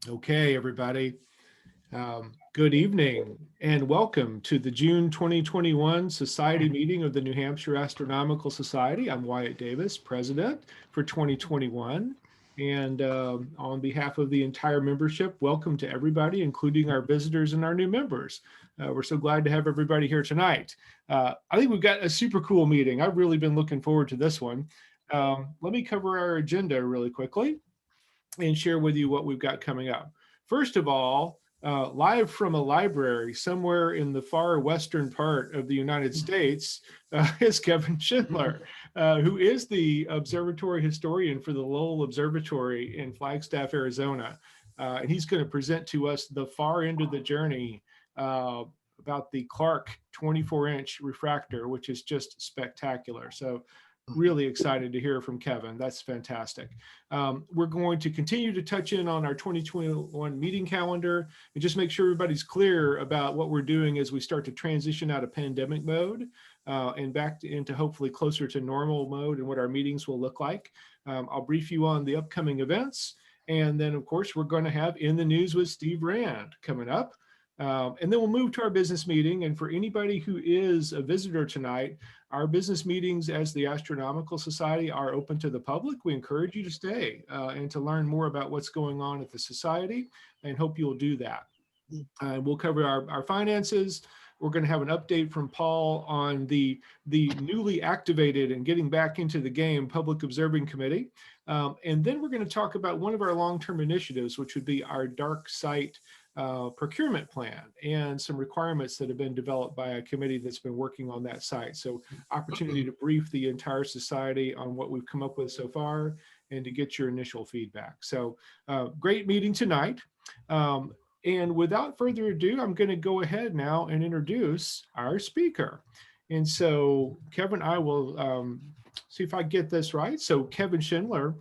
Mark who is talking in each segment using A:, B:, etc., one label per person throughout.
A: Okay, everybody. Good evening and welcome to the June 2021 Society meeting of the New Hampshire Astronomical Society. I'm Wyatt Davis, president for 2021. And on behalf of the entire membership, welcome to everybody, including our visitors and our new members. We're so glad to have everybody here tonight. I think we've got a super cool meeting. I've really been looking forward to this one. Let me cover our agenda really quickly and share with you what we've got coming up. First of all, live from a library somewhere in the far western part of the United States is Kevin Schindler, who is the observatory historian for the Lowell Observatory in Flagstaff, Arizona. And he's going to present to us the far end of the journey about the Clark 24-inch refractor, which is just spectacular. So really excited to hear from Kevin. That's fantastic. We're going to continue to touch in on our 2021 meeting calendar and just make sure everybody's clear about what we're doing as we start to transition out of pandemic mode and back into hopefully closer to normal mode and what our meetings will look like. I'll brief you on the upcoming events. And then, of course, we're going to have In the News with Steve Rand coming up. And then we'll move to our business meeting. And for anybody who is a visitor tonight, our business meetings as the Astronomical Society are open to the public. We encourage you to stay and to learn more about what's going on at the Society, and hope you'll do that. We'll cover our finances. We're going to have an update from Paul on the newly activated and getting back into the game Public Observing Committee. And then we're going to talk about one of our long-term initiatives, which would be our dark site procurement plan and some requirements that have been developed by a committee that's been working on that site. So opportunity to brief the entire society on what we've come up with so far and to get your initial feedback. So great meeting tonight. And without further ado, I'm going to go ahead now and introduce our speaker. And so Kevin, I will see if I get this right. So Kevin Schindler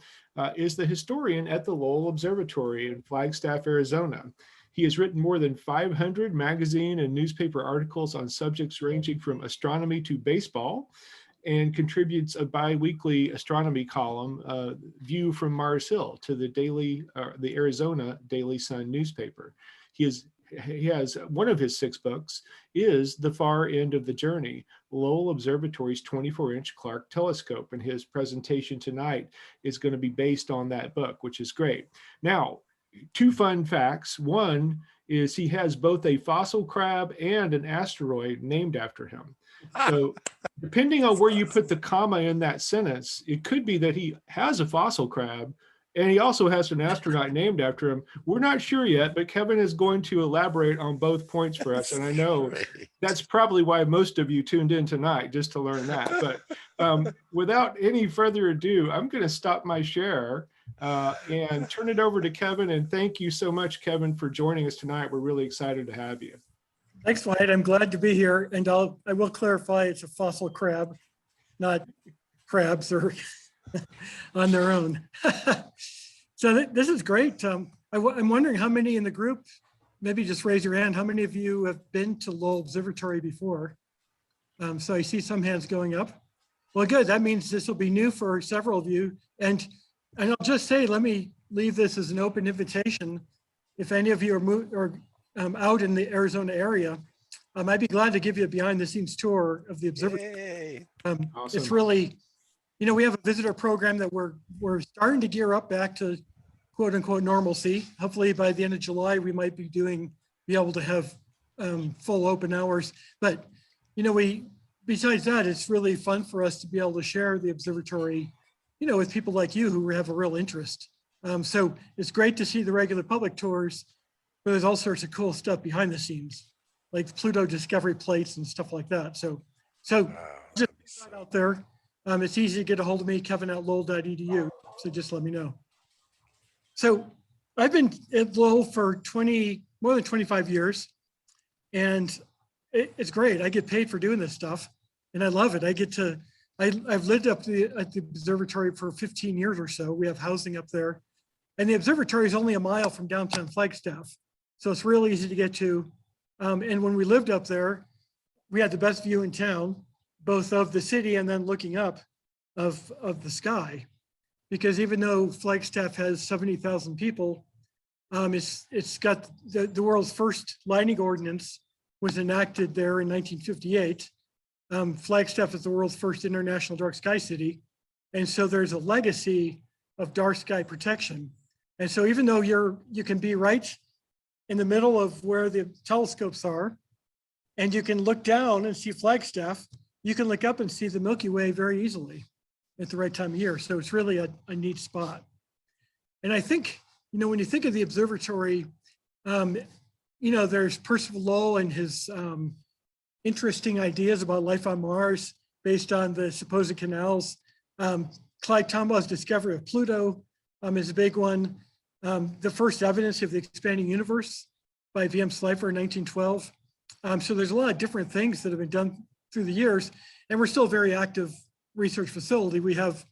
A: is the historian at the Lowell Observatory in Flagstaff, Arizona. He has written more than 500 magazine and newspaper articles on subjects ranging from astronomy to baseball, and contributes a bi-weekly astronomy column, View from Mars Hill, to the Arizona Daily Sun newspaper. He has one of his 6 books is The Far End of the Journey, Lowell Observatory's 24-inch Clark telescope, and his presentation tonight is going to be based on that book, which is great. Now, 2 fun facts. One is he has both a fossil crab and an asteroid named after him. So depending on where you put the comma in that sentence, it could be that he has a fossil crab and he also has an astronaut named after him. We're not sure yet, but Kevin is going to elaborate on both points for us. And I know that's probably why most of you tuned in tonight, just to learn that. But without any further ado, I'm going to stop my share and turn it over to Kevin. And thank you so much, Kevin, for joining us tonight. We're really excited to have you.
B: Thanks, Wyatt. I'm glad to be here. And I will clarify it's a fossil crab, not crabs or on their own. So this is great. I'm wondering how many in the group, maybe just raise your hand, how many of you have been to Lowell Observatory before? So I see some hands going up. Well, good. That means this will be new for several of you. And I'll just say, let me leave this as an open invitation. If any of you are out in the Arizona area, I'd be glad to give you a behind the scenes tour of the observatory. Awesome. It's really, we have a visitor program that we're starting to gear up back to quote unquote normalcy. Hopefully by the end of July, we might be able to have full open hours. But, besides that, it's really fun for us to be able to share the observatory with people like you who have a real interest. So it's great to see the regular public tours, but there's all sorts of cool stuff behind the scenes, like Pluto discovery plates and stuff like that. So just out there, it's easy to get a hold of me, kevin@lowell.edu. So just let me know. So I've been at Lowell for more than 25 years, and it's great. I get paid for doing this stuff, and I love it. I've lived at the observatory for 15 years or so. We have housing up there, and the observatory is only a mile from downtown Flagstaff. So it's really easy to get to. And when we lived up there, we had the best view in town, both of the city and then looking up of the sky. Because even though Flagstaff has 70,000 people, It's got the world's first lightning ordinance was enacted there in 1958. Flagstaff is the world's first international dark sky city. And so there's a legacy of dark sky protection. And so even though you can be right in the middle of where the telescopes are, and you can look down and see Flagstaff, you can look up and see the Milky Way very easily at the right time of year. So it's really a neat spot. And I think, when you think of the observatory, there's Percival Lowell and his interesting ideas about life on Mars based on the supposed canals. Clyde Tombaugh's discovery of Pluto is a big one. The first evidence of the expanding universe by V.M. Slipher in 1912. So there's a lot of different things that have been done through the years, and we're still a very active research facility. We have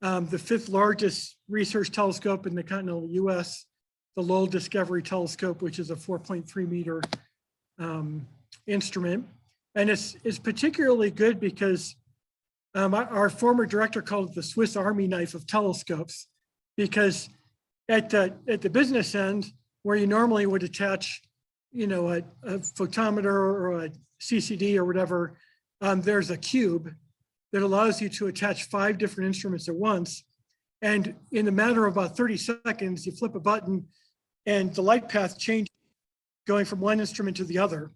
B: the 5th largest research telescope in the continental US, the Lowell Discovery Telescope, which is a 4.3 meter instrument. And it's particularly good because our former director called it the Swiss Army knife of telescopes, because at the business end, where you normally would attach, a photometer or a CCD or whatever, there's a cube that allows you to attach 5 different instruments at once. And in a matter of about 30 seconds, you flip a button and the light path changes going from one instrument to the other.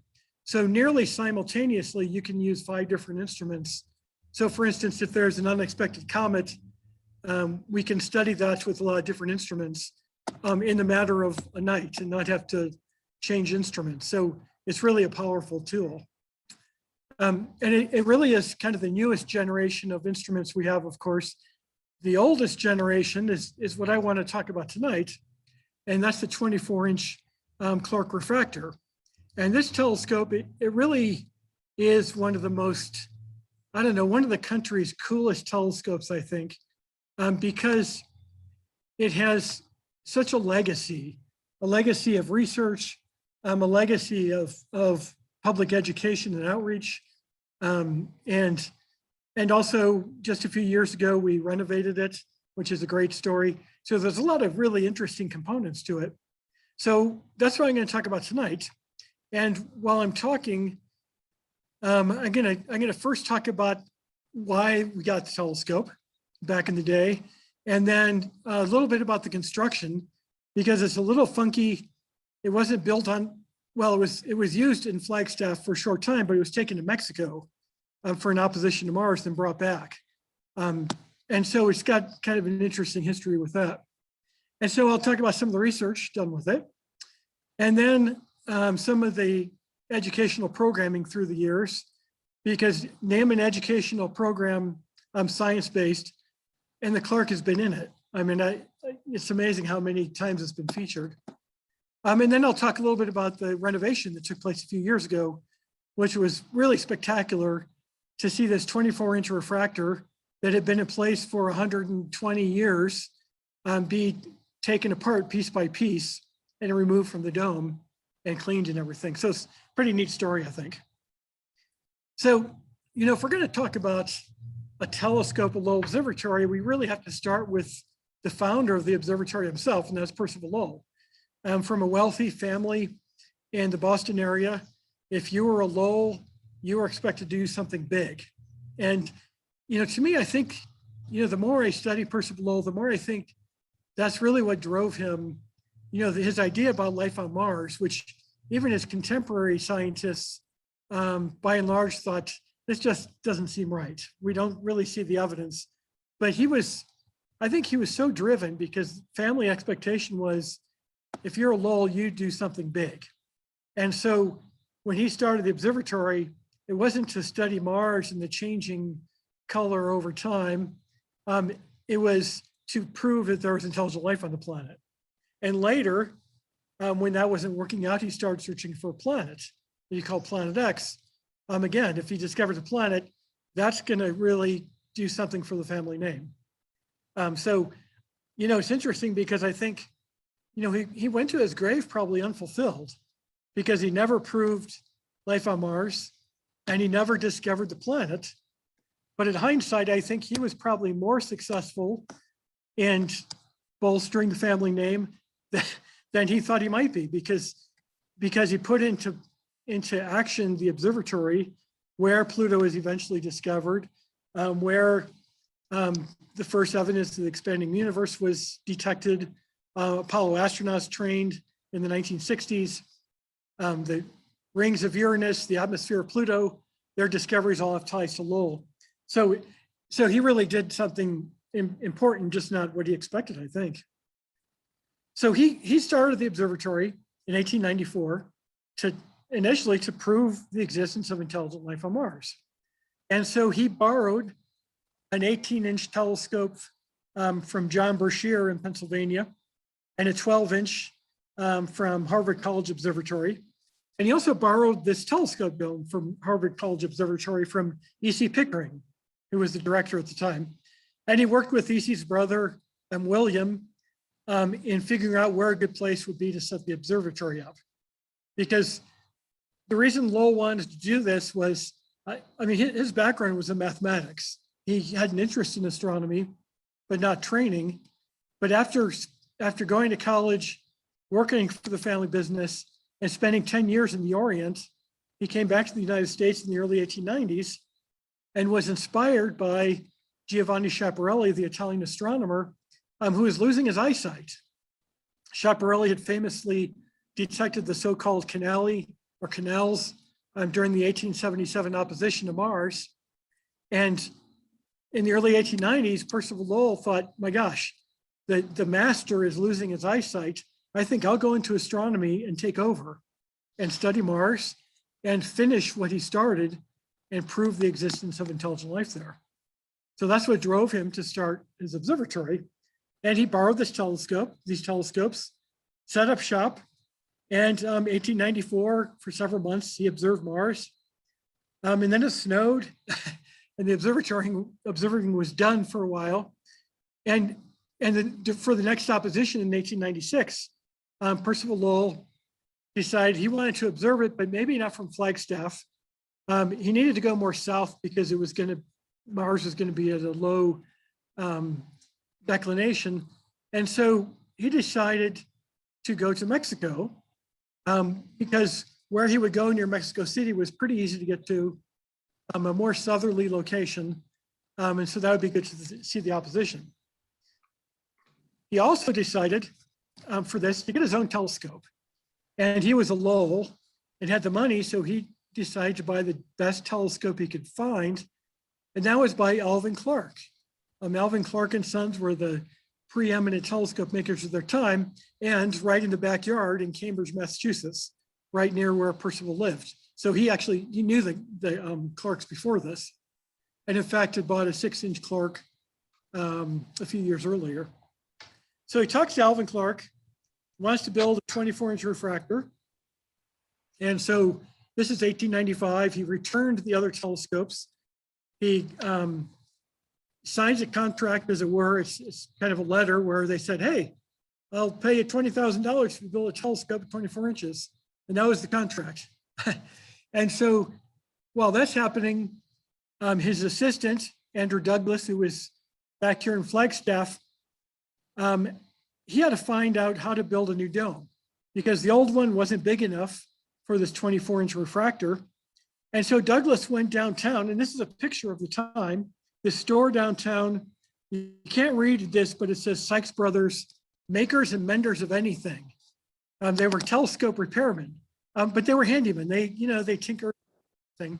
B: So nearly simultaneously, you can use 5 different instruments. So for instance, if there's an unexpected comet, we can study that with a lot of different instruments in the matter of a night and not have to change instruments. So it's really a powerful tool. And it really is kind of the newest generation of instruments we have, of course. The oldest generation is what I want to talk about tonight, and that's the 24-inch Clark Refractor. And this telescope, it really is one of the most, one of the country's coolest telescopes, I think, because it has such a legacy of research, a legacy of public education and outreach. And also just a few years ago, we renovated it, which is a great story. So there's a lot of really interesting components to it. So that's what I'm going to talk about tonight. And while I'm talking, I'm going to first talk about why we got the telescope back in the day, and then a little bit about the construction, because it's a little funky. It wasn't built on, well, it was used in Flagstaff for a short time, but it was taken to Mexico for an opposition to Mars and brought back. And so it's got kind of an interesting history with that. And so I'll talk about some of the research done with it. And then some of the educational programming through the years, because name an educational program science-based, and the Clark has been in it. I mean, it's amazing how many times it's been featured. And then I'll talk a little bit about the renovation that took place a few years ago, which was really spectacular to see this 24-inch refractor that had been in place for 120 years be taken apart piece by piece and removed from the dome and cleaned and everything. So it's a pretty neat story, I think. So, if we're going to talk about a telescope, a Lowell Observatory, we really have to start with the founder of the observatory himself, and that's Percival Lowell. From a wealthy family in the Boston area. If you were a Lowell, you were expected to do something big. And, to me, I think, the more I study Percival Lowell, the more I think that's really what drove him, his idea about life on Mars, which even his contemporary scientists, by and large, thought this just doesn't seem right. We don't really see the evidence. But I think he was so driven because family expectation was, if you're a Lowell, you do something big. And so when he started the observatory, it wasn't to study Mars and the changing color over time. It was to prove that there was intelligent life on the planet. And later, when that wasn't working out, he started searching for a planet that he called Planet X. Again, if he discovers a planet, that's going to really do something for the family name. So, it's interesting because I think, he went to his grave probably unfulfilled because he never proved life on Mars and he never discovered the planet. But in hindsight, I think he was probably more successful in bolstering the family name than he thought he might be, because he put into action the observatory where Pluto is eventually discovered, where the first evidence of the expanding universe was detected. Apollo astronauts trained in the 1960s. The rings of Uranus, the atmosphere of Pluto, their discoveries all have ties to Lowell. So he really did something important, just not what he expected, I think. So he started the observatory in 1894 initially to prove the existence of intelligent life on Mars. And so he borrowed an 18-inch telescope from John Berkshire in Pennsylvania and a 12-inch from Harvard College Observatory. And he also borrowed this telescope dome from Harvard College Observatory from E.C. Pickering, who was the director at the time. And he worked with E.C.'s brother, William, in figuring out where a good place would be to set the observatory up. Because the reason Lowell wanted to do this was, I mean, his background was in mathematics. He had an interest in astronomy, but not training. But after going to college, working for the family business, and spending 10 years in the Orient, he came back to the United States in the early 1890s and was inspired by Giovanni Schiaparelli, the Italian astronomer, who was losing his eyesight. Schiaparelli had famously detected the so-called Canali or canals during the 1877 opposition to Mars. And in the early 1890s, Percival Lowell thought, my gosh, the master is losing his eyesight. I think I'll go into astronomy and take over and study Mars and finish what he started and prove the existence of intelligent life there. So that's what drove him to start his observatory. And he borrowed these telescopes, set up shop, and 1894, for several months, he observed Mars. And then it snowed and the observing was done for a while. And for the next opposition in 1896, Percival Lowell decided he wanted to observe it, but maybe not from Flagstaff. He needed to go more south because Mars was going to be at a low declination. And so he decided to go to Mexico because where he would go near Mexico City was pretty easy to get to, a more southerly location. And so that would be good to see the opposition. He also decided for this to get his own telescope. And he was a Lowell and had the money, so he decided to buy the best telescope he could find. And that was by Alvin Clark. Alvin Clark and Sons were the preeminent telescope makers of their time, and right in the backyard in Cambridge, Massachusetts, right near where Percival lived. So he knew the Clarks before this. And in fact, had bought a 6-inch Clark a few years earlier. So he talks to Alvin Clark, wants to build a 24-inch refractor. And so this is 1895. He returned the other telescopes. He signs a contract, as it were. It's kind of a letter where they said, hey, I'll pay you $20,000 if you build a telescope at 24 inches. And that was the contract. And so while that's happening, his assistant, Andrew Douglas, who was back here in Flagstaff, he had to find out how to build a new dome because the old one wasn't big enough for this 24-inch refractor. And so Douglas went downtown, and this is a picture of the time, the store downtown. You can't read this, but it says Sykes Brothers, makers and menders of anything. They were telescope repairmen, but they were handymen. They tinker thing.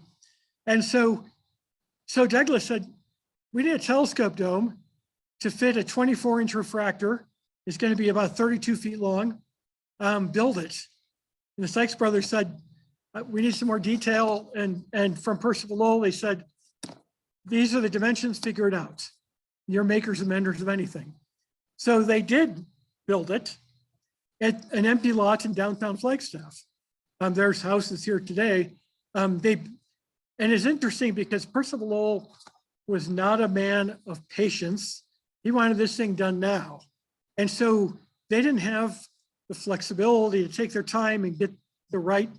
B: And so Douglas said, we need a telescope dome to fit a 24-inch refractor. It's going to be about 32 feet long. Build it. And the Sykes brothers said, we need some more detail. And from Percival Lowell, they said, these are the dimensions, figure it out. You're makers and menders of anything. So they did build it at an empty lot in downtown Flagstaff. There's houses here today. And it's interesting because Percival Lowell was not a man of patience. He wanted this thing done now. And so they didn't have the flexibility to take their time and get the right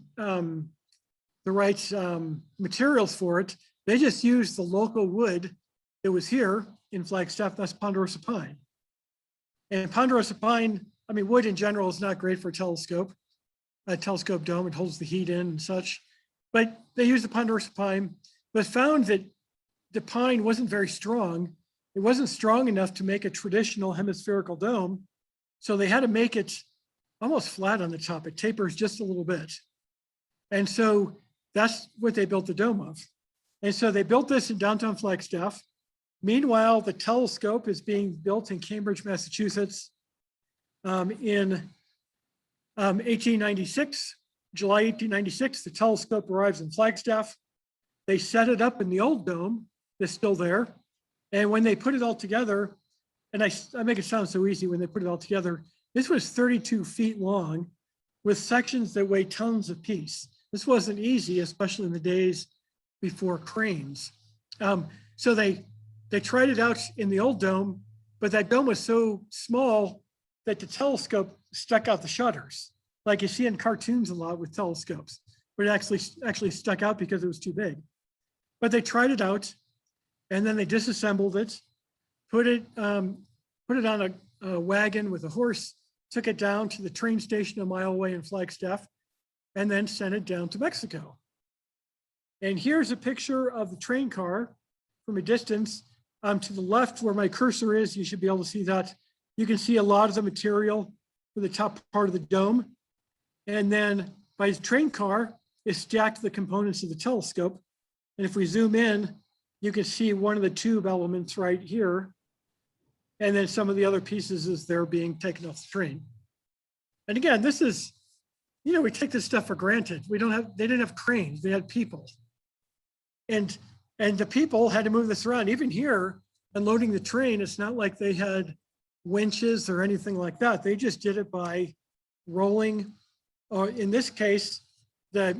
B: materials for it. They just used the local wood that was here in Flagstaff, that's ponderosa pine. And ponderosa pine I mean, wood in general is not great for a telescope dome. It holds the heat in and such. But they used the ponderosa pine, but found that the pine wasn't very strong. It wasn't strong enough to make a traditional hemispherical dome. So they had to make it almost flat on the top. It tapers just a little bit. And so that's what they built the dome of. And so they built this in downtown Flagstaff. Meanwhile, the telescope is being built in Cambridge, Massachusetts in 1896, July 1896. The telescope arrives in Flagstaff. They set it up in the old dome that's still there. And when they put it all together, and I make it sound so easy when they put it all together, this was 32 feet long with sections that weigh tons apiece. This wasn't easy, especially in the days before cranes. So they tried it out in the old dome, but that dome was so small that the telescope stuck out the shutters, like you see in cartoons a lot with telescopes, but it actually stuck out because it was too big. But they tried it out, and then they disassembled it, put it on a wagon with a horse, took it down to the train station a mile away in Flagstaff, and then sent it down to Mexico. And here's a picture of the train car from a distance. To the left where my cursor is, you should be able to see that. You can see a lot of the material for the top part of the dome. And then by the train car is stacked the components of the telescope. And if we zoom in, you can see one of the tube elements right here. And then some of the other pieces as they're being taken off the train. And again, this is, we take this stuff for granted. They didn't have cranes, they had people. And the people had to move this around. Even here, unloading the train, it's not like they had winches or anything like that. They just did it by rolling, or in this case, the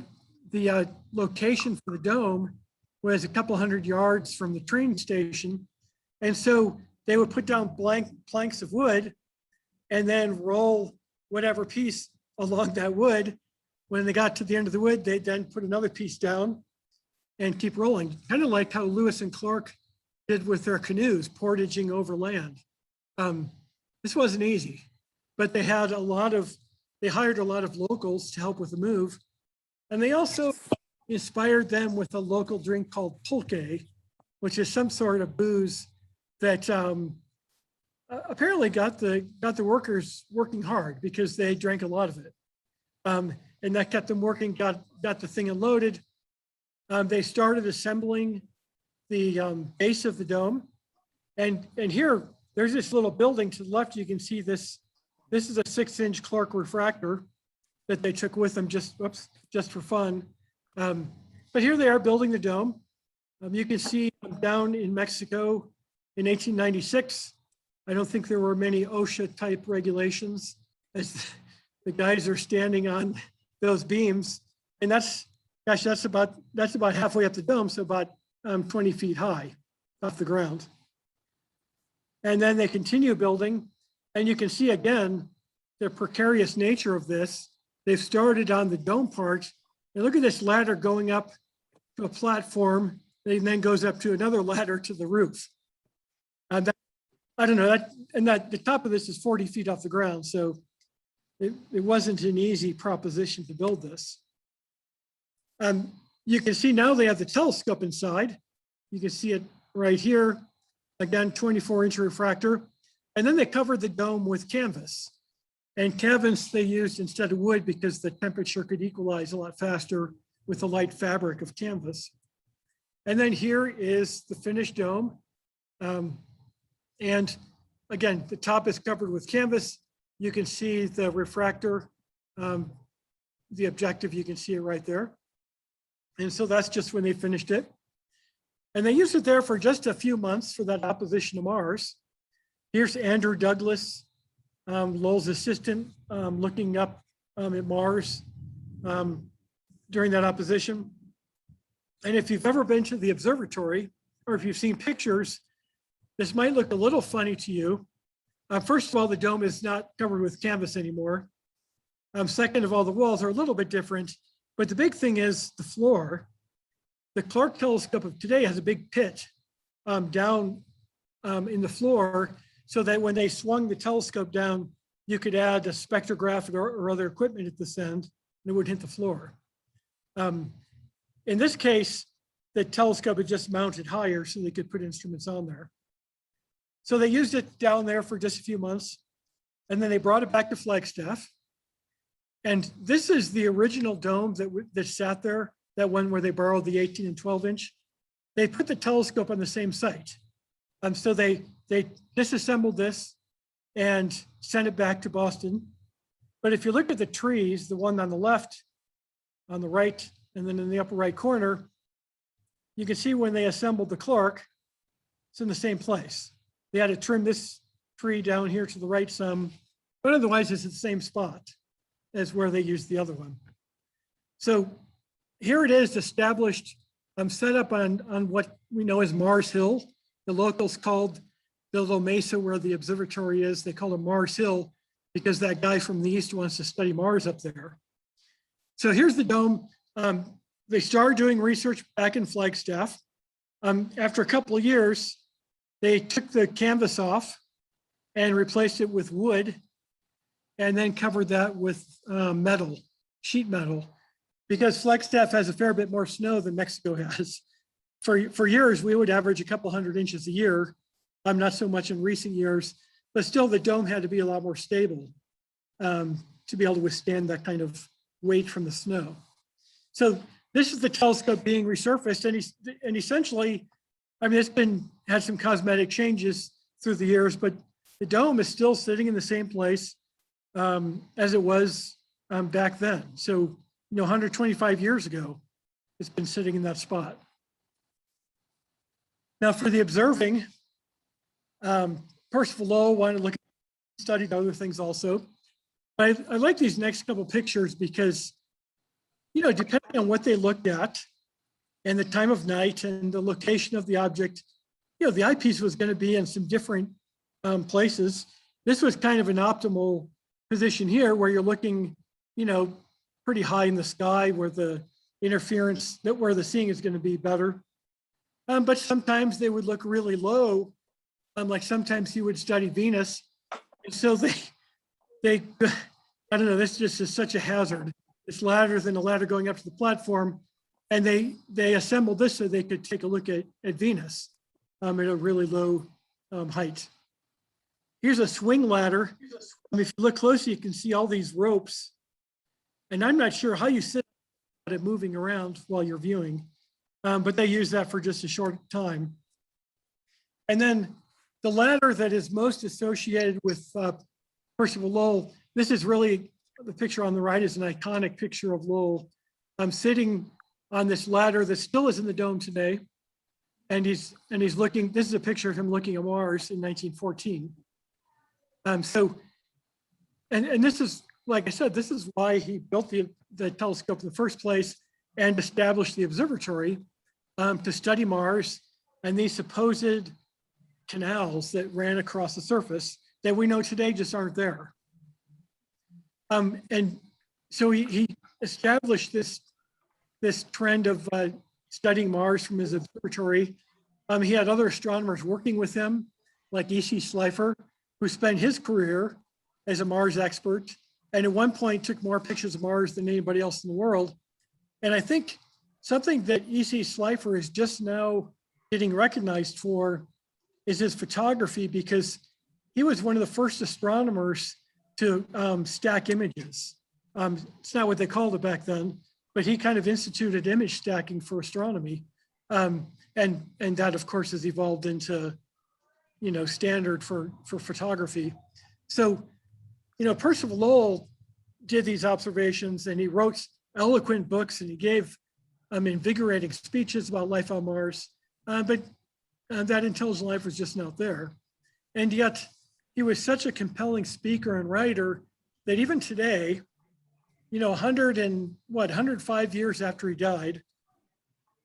B: location for the dome was a couple hundred yards from the train station. And so they would put down blank planks of wood and then roll whatever piece along that wood. When they got to the end of the wood, they then put another piece down and keep rolling, kind of like how Lewis and Clark did with their canoes, portaging over land. This wasn't easy, but they hired a lot of locals to help with the move. And they also inspired them with a local drink called pulque, which is some sort of booze that apparently got the workers working hard because they drank a lot of it. And that kept them working, got the thing unloaded. They started assembling the base of the dome. And here, there's this little building to the left. You can see this. This is a 6-inch Clark refractor that they took with them just for fun. But here they are building the dome. You can see down in Mexico in 1896. I don't think there were many OSHA type regulations as the guys are standing on those beams. And that's about halfway up the dome, so about 20 feet high off the ground. And then they continue building, and you can see again the precarious nature of this. They've started on the dome part, and look at this ladder going up to a platform, and then goes up to another ladder to the roof. I don't know, the top of this is 40 feet off the ground, so it wasn't an easy proposition to build this. You can see now they have the telescope inside. You can see it right here. Again, 24-inch refractor. And then they covered the dome with canvas. And canvas they used instead of wood because the temperature could equalize a lot faster with the light fabric of canvas. And then here is the finished dome. And again, the top is covered with canvas. You can see the refractor, the objective, you can see it right there. And so that's just when they finished it. And they used it there for just a few months for that opposition to Mars. Here's Andrew Douglas, Lowell's assistant, looking up at Mars during that opposition. And if you've ever been to the observatory, or if you've seen pictures, this might look a little funny to you. First of all, the dome is not covered with canvas anymore. Second of all, the walls are a little bit different, but the big thing is the floor. The Clark telescope of today has a big pit down in the floor so that when they swung the telescope down, you could add a spectrograph or other equipment at this end, and it would hit the floor. In this case, the telescope had just mounted higher so they could put instruments on there. So they used it down there for just a few months, and then they brought it back to Flagstaff. And this is the original dome that sat there, that one where they borrowed the 18 and 12 inch. They put the telescope on the same site. So they disassembled this and sent it back to Boston. But if you look at the trees, the one on the left, on the right, and then in the upper right corner, you can see when they assembled the Clark, it's in the same place. They had to trim this tree down here to the right some, but otherwise it's at the same spot as where they used the other one. So here it is established, set up on what we know as Mars Hill. The locals called the little mesa where the observatory is, they call it Mars Hill because that guy from the east wants to study Mars up there. So here's the dome. They started doing research back in Flagstaff. After a couple of years, they took the canvas off and replaced it with wood and then covered that with metal, sheet metal, because Flagstaff has a fair bit more snow than Mexico has. For years, we would average a couple 100 inches a year. Not so much in recent years, but still the dome had to be a lot more stable to be able to withstand that kind of weight from the snow. So this is the telescope being resurfaced, and essentially, I mean, it's had some cosmetic changes through the years, but the dome is still sitting in the same place as it was back then. So, 125 years ago, it's been sitting in that spot. Now for the observing, Percival Lowell wanted to look at, studied other things also. I like these next couple pictures because, depending on what they looked at and the time of night and the location of the object, the eyepiece was going to be in some different places. This was kind of an optimal position here where you're looking, pretty high in the sky where the interference, where the seeing is going to be better. But sometimes they would look really low. Like sometimes he would study Venus. And so they, I don't know, this just is such a hazard. It's ladder than a ladder going up to the platform. And they assembled this so they could take a look at Venus at a really low height. Here's a swing ladder. If you look closely, you can see all these ropes. And I'm not sure how you sit at it moving around while you're viewing, but they use that for just a short time. And then the ladder that is most associated with Percival Lowell, this is really, the picture on the right is an iconic picture of Lowell. I'm sitting on this ladder that still is in the dome today. And he's looking, this is a picture of him looking at Mars in 1914. And this is, like I said, this is why he built the telescope in the first place and established the observatory to study Mars and these supposed canals that ran across the surface that we know today just aren't there. And so he established this trend of studying Mars from his observatory. He had other astronomers working with him, like E.C. Slipher, who spent his career as a Mars expert, and at one point took more pictures of Mars than anybody else in the world. And I think something that E.C. Slipher is just now getting recognized for is his photography, because he was one of the first astronomers to stack images. It's not what they called it back then, but he kind of instituted image stacking for astronomy. And that, of course, has evolved into, standard for photography. So, Percival Lowell did these observations and he wrote eloquent books and he gave invigorating speeches about life on Mars, but that intelligent life was just not there. And yet he was such a compelling speaker and writer that even today, 105 years after he died,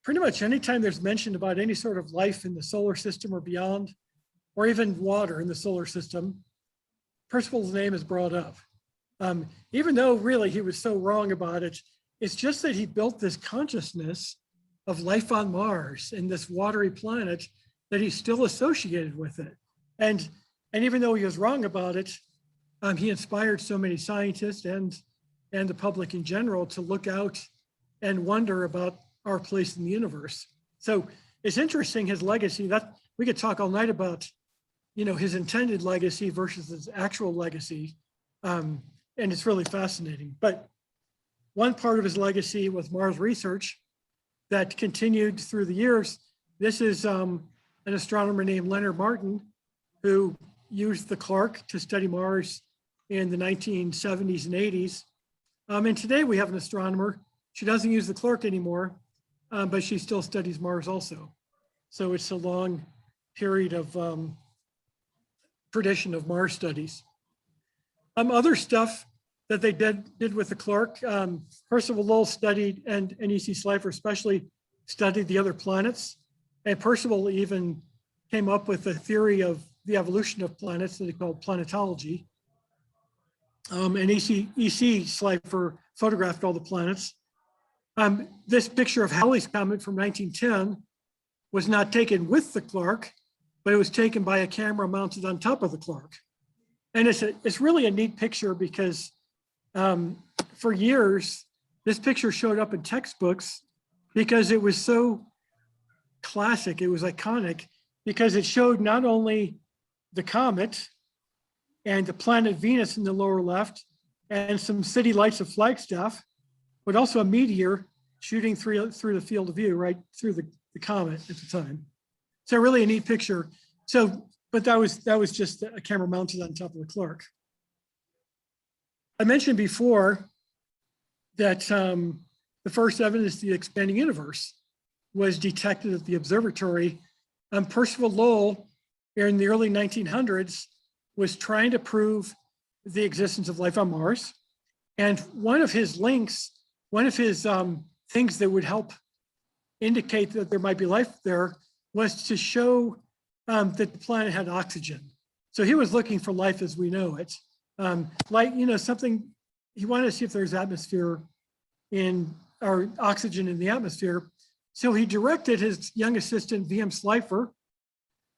B: pretty much anytime there's mention about any sort of life in the solar system or beyond, or even water in the solar system, Percival's name is brought up. Even though really he was so wrong about it, it's just that he built this consciousness of life on Mars and this watery planet that he's still associated with it. And even though he was wrong about it, he inspired so many scientists and the public in general to look out and wonder about our place in the universe. So it's interesting, his legacy, that we could talk all night about, his intended legacy versus his actual legacy. And it's really fascinating. But one part of his legacy was Mars research that continued through the years. This is an astronomer named Leonard Martin, who used the Clark to study Mars in the 1970s and 80s. And today we have an astronomer. She doesn't use the Clark anymore, but she still studies Mars also. So it's a long period of tradition of Mars studies. Other stuff that they did with the Clark, Percival Lowell studied, and E.C. Slipher especially studied the other planets. And Percival even came up with a theory of the evolution of planets that he called Planetology. And E.C. Slipher photographed all the planets. This picture of Halley's Comet from 1910 was not taken with the Clark, but it was taken by a camera mounted on top of the Clark. And it's really a neat picture because for years, this picture showed up in textbooks because it was so classic, it was iconic, because it showed not only the comet and the planet Venus in the lower left and some city lights of Flagstaff, but also a meteor shooting through the field of view, right through the comet at the time. So really a neat picture. So, but that was just a camera mounted on top of the Clark. I mentioned before that the first evidence of the expanding universe was detected at the observatory. Percival Lowell, in the early 1900s, was trying to prove the existence of life on Mars. And one of his links, one of his things that would help indicate that there might be life there was to show that the planet had oxygen. So he was looking for life as we know it. Something, he wanted to see if there's atmosphere or oxygen in the atmosphere. So he directed his young assistant, VM Slipher,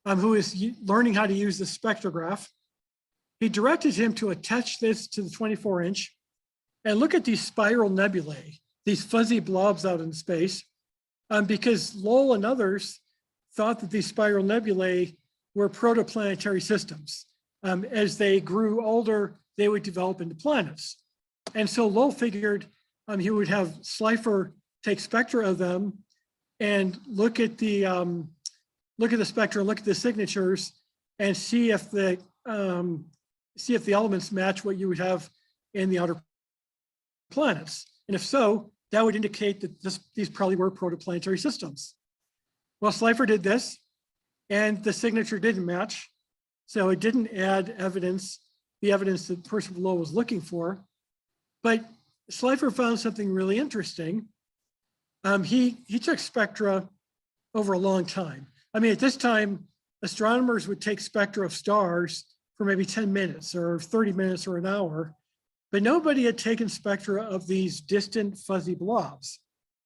B: who is learning how to use the spectrograph. He directed him to attach this to the 24-inch and look at these spiral nebulae, these fuzzy blobs out in space, because Lowell and others thought that these spiral nebulae were protoplanetary systems. As they grew older, they would develop into planets. And so Lowell figured he would have Slipher take spectra of them and look at the spectra, look at the signatures, and see if the elements match what you would have in the outer planets. And if so, that would indicate that these probably were protoplanetary systems. Well, Slipher did this, and the signature didn't match. So it didn't add evidence, the evidence that Percival Lowell was looking for. But Slipher found something really interesting. He took spectra over a long time. I mean, at this time, astronomers would take spectra of stars for maybe 10 minutes or 30 minutes or an hour, but nobody had taken spectra of these distant fuzzy blobs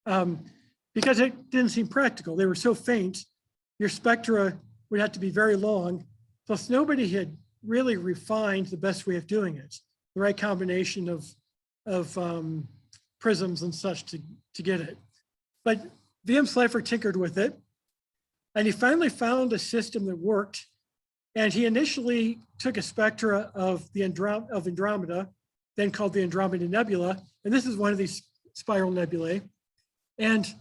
B: because it didn't seem practical. They were so faint, your spectra would have to be very long. Plus, nobody had really refined the best way of doing it, the right combination of prisms and such to get it. But VM Slipher tinkered with it, and he finally found a system that worked. And he initially took a spectra of Andromeda, then called the Andromeda Nebula. And this is one of these spiral nebulae. And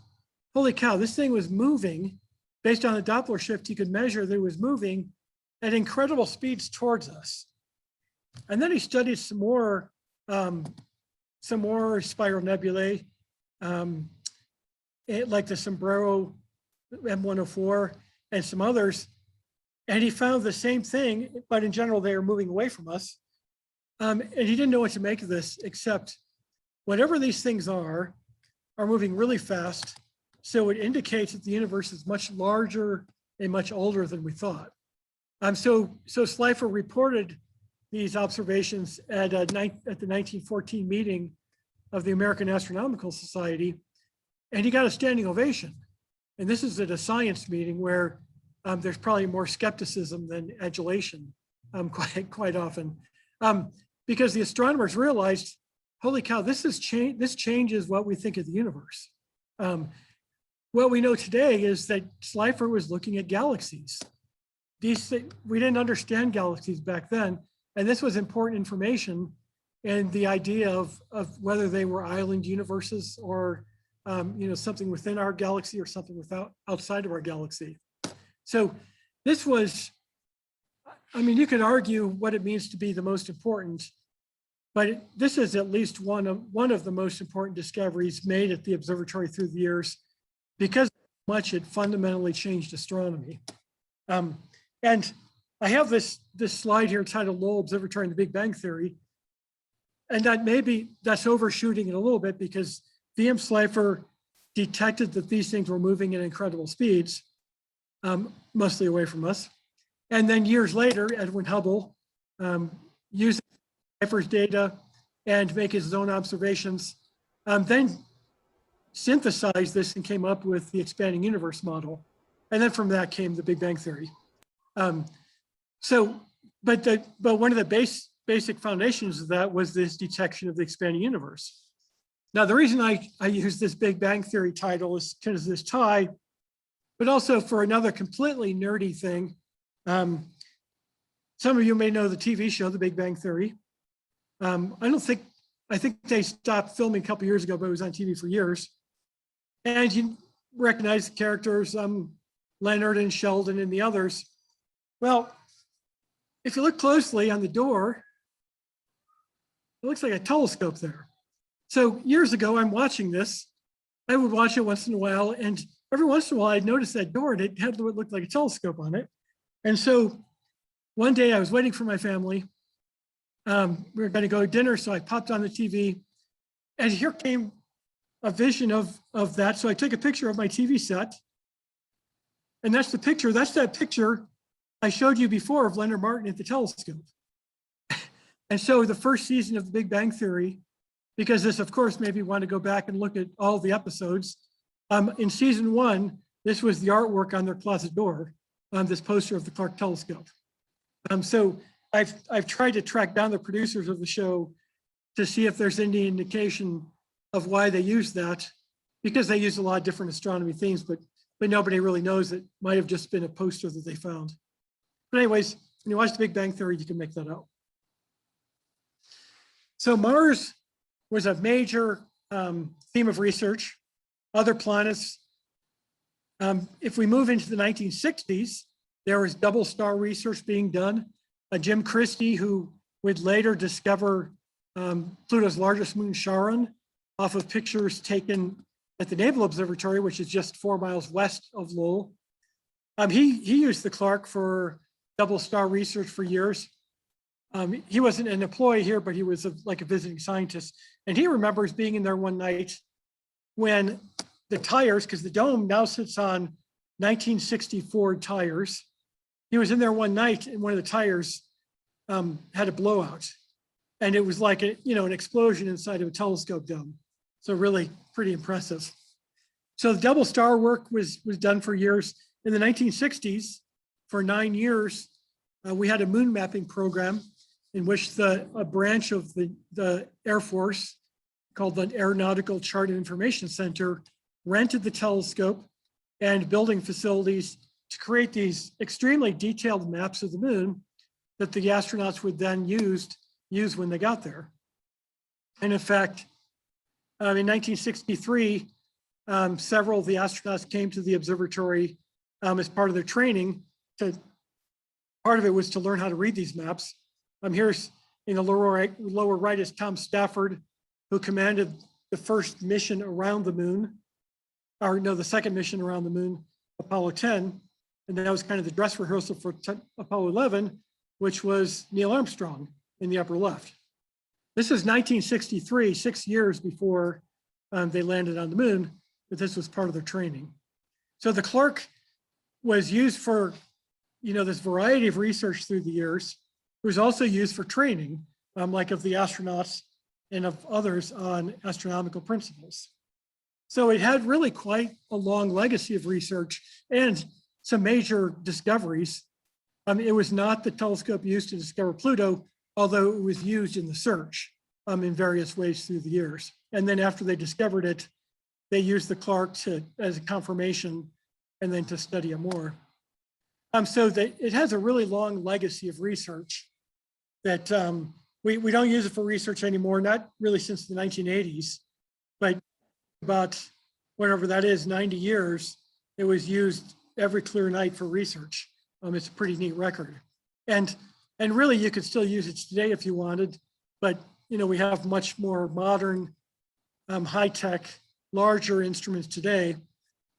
B: holy cow, this thing was moving. Based on the Doppler shift, he could measure that it was moving at incredible speeds towards us. And then he studied some more spiral nebulae, like the Sombrero M104 and some others. And he found the same thing, but in general, they are moving away from us. And he didn't know what to make of this, except whatever these things are moving really fast. So it indicates that the universe is much larger and much older than we thought. So Slipher reported these observations at the 1914 meeting of the American Astronomical Society, and he got a standing ovation. And this is at a science meeting where there's probably more skepticism than adulation quite often. because the astronomers realized, holy cow, this changes what we think of the universe. What we know today is that Slipher was looking at galaxies. We didn't understand galaxies back then, and this was important information. And the idea of whether they were island universes or something within our galaxy or something outside of our galaxy. So this was, I mean, you could argue what it means to be the most important, but this is at least one of the most important discoveries made at the observatory through the years, because much it fundamentally changed astronomy. And I have this slide here titled Lowell Observatory and the Big Bang Theory. And that's overshooting it a little bit, because VM Slipher detected that these things were moving at incredible speeds, mostly away from us. And then years later, Edwin Hubble, using Slipher's data and make his own observations, then synthesized this and came up with the expanding universe model. And then from that came the Big Bang Theory. But one of the basic foundations of that was this detection of the expanding universe. Now, the reason I use this Big Bang Theory title is because of this tie, but also for another completely nerdy thing. Some of you may know the TV show, The Big Bang Theory. I think they stopped filming a couple years ago, but it was on TV for years. And you recognize the characters, Leonard and Sheldon and the others. Well, if you look closely on the door, it looks like a telescope there. So years ago, I'm watching this. I would watch it once in a while, and every once in a while, I'd notice that door, and it had what looked like a telescope on it. And so one day I was waiting for my family. We were going to go to dinner, so I popped on the TV, and here came a vision of that. So I took a picture of my TV set, and that's the picture. That's that picture I showed you before of Leonard Martin at the telescope. And so the first season of the Big Bang Theory, because this, of course, made me want to go back and look at all the episodes. In season 1, this was the artwork on their closet door, this poster of the Clark telescope. So I've tried to track down the producers of the show to see if there's any indication of why they use that, because they use a lot of different astronomy themes, but nobody really knows. It might have just been a poster that they found. But anyways, when you watch the Big Bang Theory, you can make that out. So Mars was a major theme of research. Other planets. If we move into the 1960s, there was double star research being done. Jim Christie, who would later discover Pluto's largest moon, Charon, off of pictures taken at the Naval Observatory, which is just 4 miles west of Lowell. He used the Clark for double star research for years. He wasn't an employee here, but he was like a visiting scientist. And he remembers being in there one night when the tires, because the dome now sits on 1960 Ford tires. He was in there one night and one of the tires had a blowout. And it was like an explosion inside of a telescope dome. So really pretty impressive. So the double star work was done for years. In the 1960s, for 9 years, we had a moon mapping program in which a branch of the Air Force called the Aeronautical Chart and Information Center rented the telescope and building facilities to create these extremely detailed maps of the moon that the astronauts would then use when they got there. And in fact, in 1963, several of the astronauts came to the observatory as part of their training. Part of it was to learn how to read these maps. Here's in the lower right is Tom Stafford, who commanded the first mission around the moon, or no, the second mission around the moon, Apollo 10. And that was kind of the dress rehearsal for Apollo 11, which was Neil Armstrong in the upper left. This is 1963, 6 years before they landed on the moon, but this was part of their training. So the Clark was used for, this variety of research through the years. It was also used for training, like of the astronauts and of others on astronomical principles. So it had really quite a long legacy of research and some major discoveries. It was not the telescope used to discover Pluto, although it was used in the search in various ways through the years. And then after they discovered it, they used the Clark as a confirmation and then to study it more. So that it has a really long legacy of research that we don't use it for research anymore, not really since the 1980s, but about whatever that is, 90 years, it was used every clear night for research. It's a pretty neat record. And really you could still use it today if you wanted, but we have much more modern, high-tech, larger instruments today.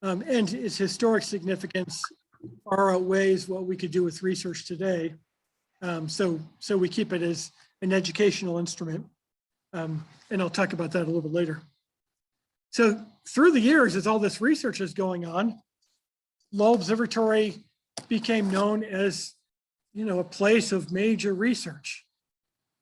B: And its historic significance far outweighs what we could do with research today. So we keep it as an educational instrument. And I'll talk about that a little bit later. So through the years, as all this research is going on, Lowell Observatory became known as, a place of major research.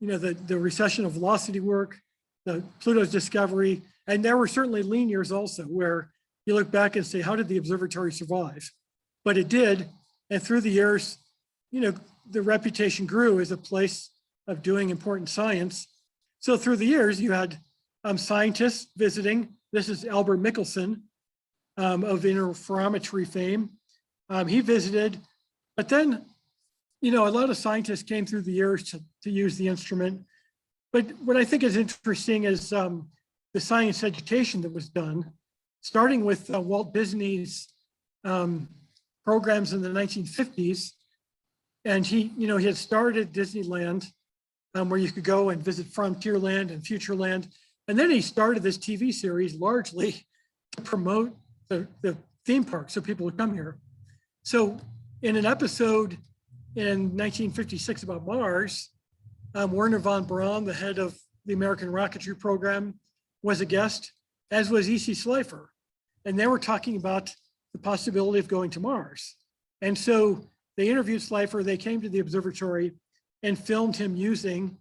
B: The recessional velocity work, the Pluto's discovery, and there were certainly lean years also where you look back and say, how did the observatory survive? But it did, and through the years, the reputation grew as a place of doing important science. So through the years, you had scientists visiting. This is Albert Michelson of interferometry fame. He visited, but then, a lot of scientists came through the years to use the instrument. But what I think is interesting is the science education that was done, starting with Walt Disney's programs in the 1950s. And he had started Disneyland, where you could go and visit Frontierland and Futureland. And then he started this TV series largely to promote the theme park so people would come here. So in an episode in 1956 about Mars, Werner von Braun, the head of the American rocketry program, was a guest, as was E.C. Slipher. And they were talking about the possibility of going to Mars. And so they interviewed Slipher, they came to the observatory and filmed him using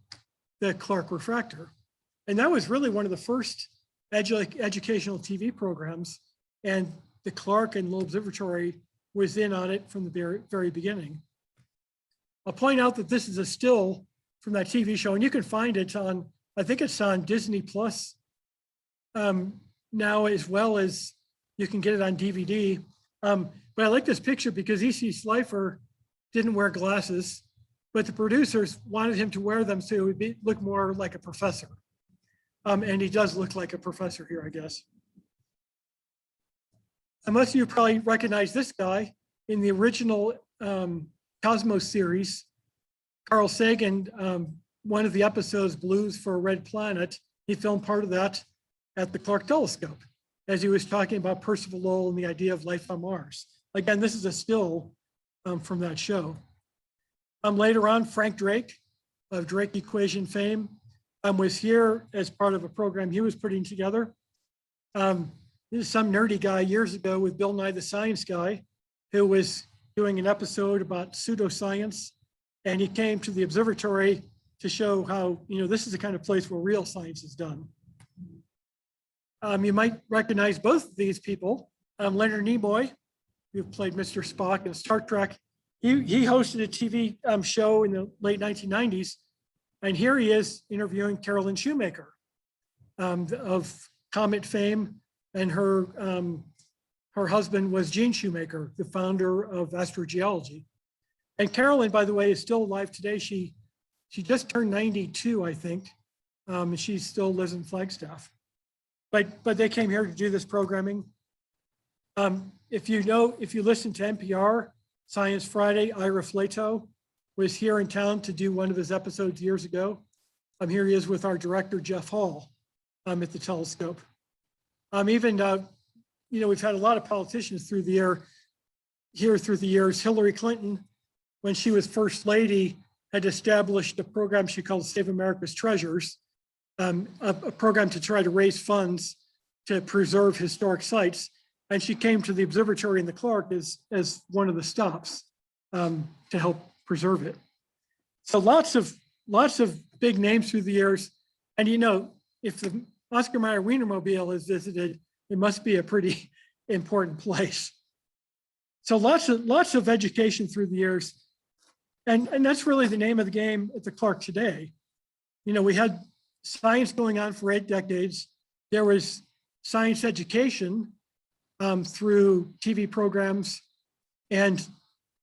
B: the Clark Refractor. And that was really one of the first educational TV programs. And the Clark and Lowell Observatory was in on it from the very, very beginning. I'll point out that this is a still from that TV show, and you can find it on, I think it's on Disney Plus now, as well as you can get it on DVD. But I like this picture because E.C. Slipher didn't wear glasses, but the producers wanted him to wear them so he would look more like a professor. And he does look like a professor here, I guess. Most of you probably recognize this guy in the original Cosmos series. Carl Sagan, one of the episodes, Blues for a Red Planet, he filmed part of that at the Clark Telescope as he was talking about Percival Lowell and the idea of life on Mars. Again, this is a still from that show. Later on, Frank Drake of Drake Equation fame was here as part of a program he was putting together. This is some nerdy guy years ago with Bill Nye the Science Guy, who was doing an episode about pseudoscience. And he came to the observatory to show how, this is the kind of place where real science is done. You might recognize both of these people. Leonard Nimoy, who played Mr. Spock in Star Trek. He hosted a TV show in the late 1990s. And here he is interviewing Carolyn Shoemaker of Comet fame. And her husband was Gene Shoemaker, the founder of astrogeology. And Carolyn, by the way, is still alive today. She just turned 92, I think. And she still lives in Flagstaff. But they came here to do this programming. If you listen to NPR, Science Friday, Ira Flato was here in town to do one of his episodes years ago. Here he is with our director, Jeff Hall, at the telescope. We've had a lot of politicians through the years. Hillary Clinton, when she was First Lady, had established a program she called Save America's Treasures, a program to try to raise funds to preserve historic sites. And she came to the observatory in the Clark as one of the stops to help preserve it. So lots of big names through the years. And if the Oscar Mayer Wienermobile is visited, it must be a pretty important place. So lots of education through the years. And that's really the name of the game at the Clark today. You know, we had science going on for 8 decades. There was science education through TV programs. And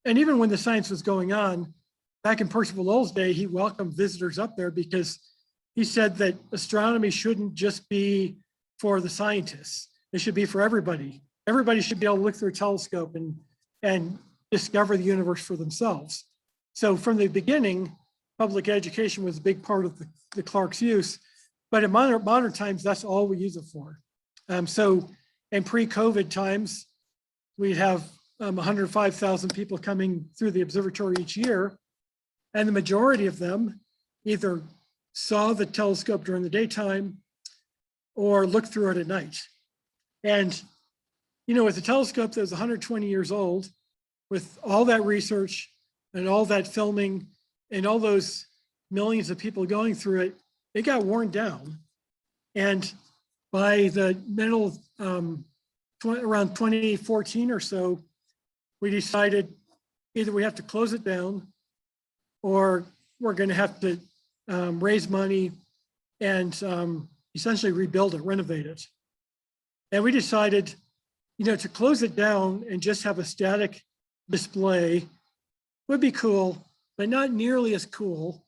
B: even when the science was going on, back in Percival Lowell's day, he welcomed visitors up there because he said that astronomy shouldn't just be for the scientists. It should be for everybody. Everybody should be able to look through a telescope and discover the universe for themselves. So from the beginning, public education was a big part of the Clark's use. But in modern times, that's all we use it for. So in pre-COVID times, we'd have 105,000 people coming through the observatory each year. And the majority of them either saw the telescope during the daytime or looked through it at night. And, you know, with a telescope that was 120 years old, with all that research and all that filming and all those millions of people going through it, it got worn down. And by the middle, around 2014 or so, we decided either we have to close it down or we're going to have to raise money and essentially rebuild it, renovate it. And we decided, you know, to close it down and just have a static display would be cool, but not nearly as cool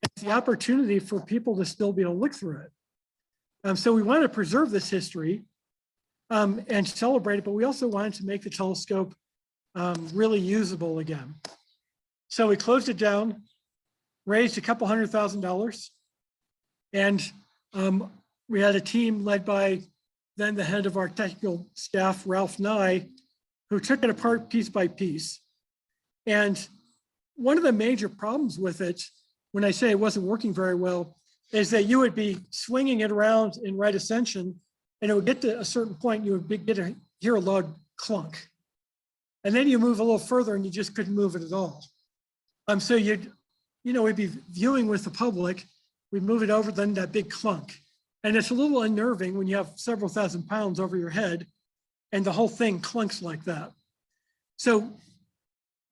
B: as the opportunity for people to still be able to look through it. So we want to preserve this history and celebrate it, but we also wanted to make the telescope really usable again. So we closed it down, raised a couple $100,000, and we had a team led by then the head of our technical staff, Ralph Nye, who took it apart piece by piece. And one of the major problems with it, when I say it wasn't working very well, is that you would be swinging it around in right ascension, and it would get to a certain point, you would hear a loud clunk. And then you move a little further and you just couldn't move it at all. So we'd be viewing with the public, we'd move it over, then that big clunk. And it's a little unnerving when you have several thousand pounds over your head and the whole thing clunks like that. So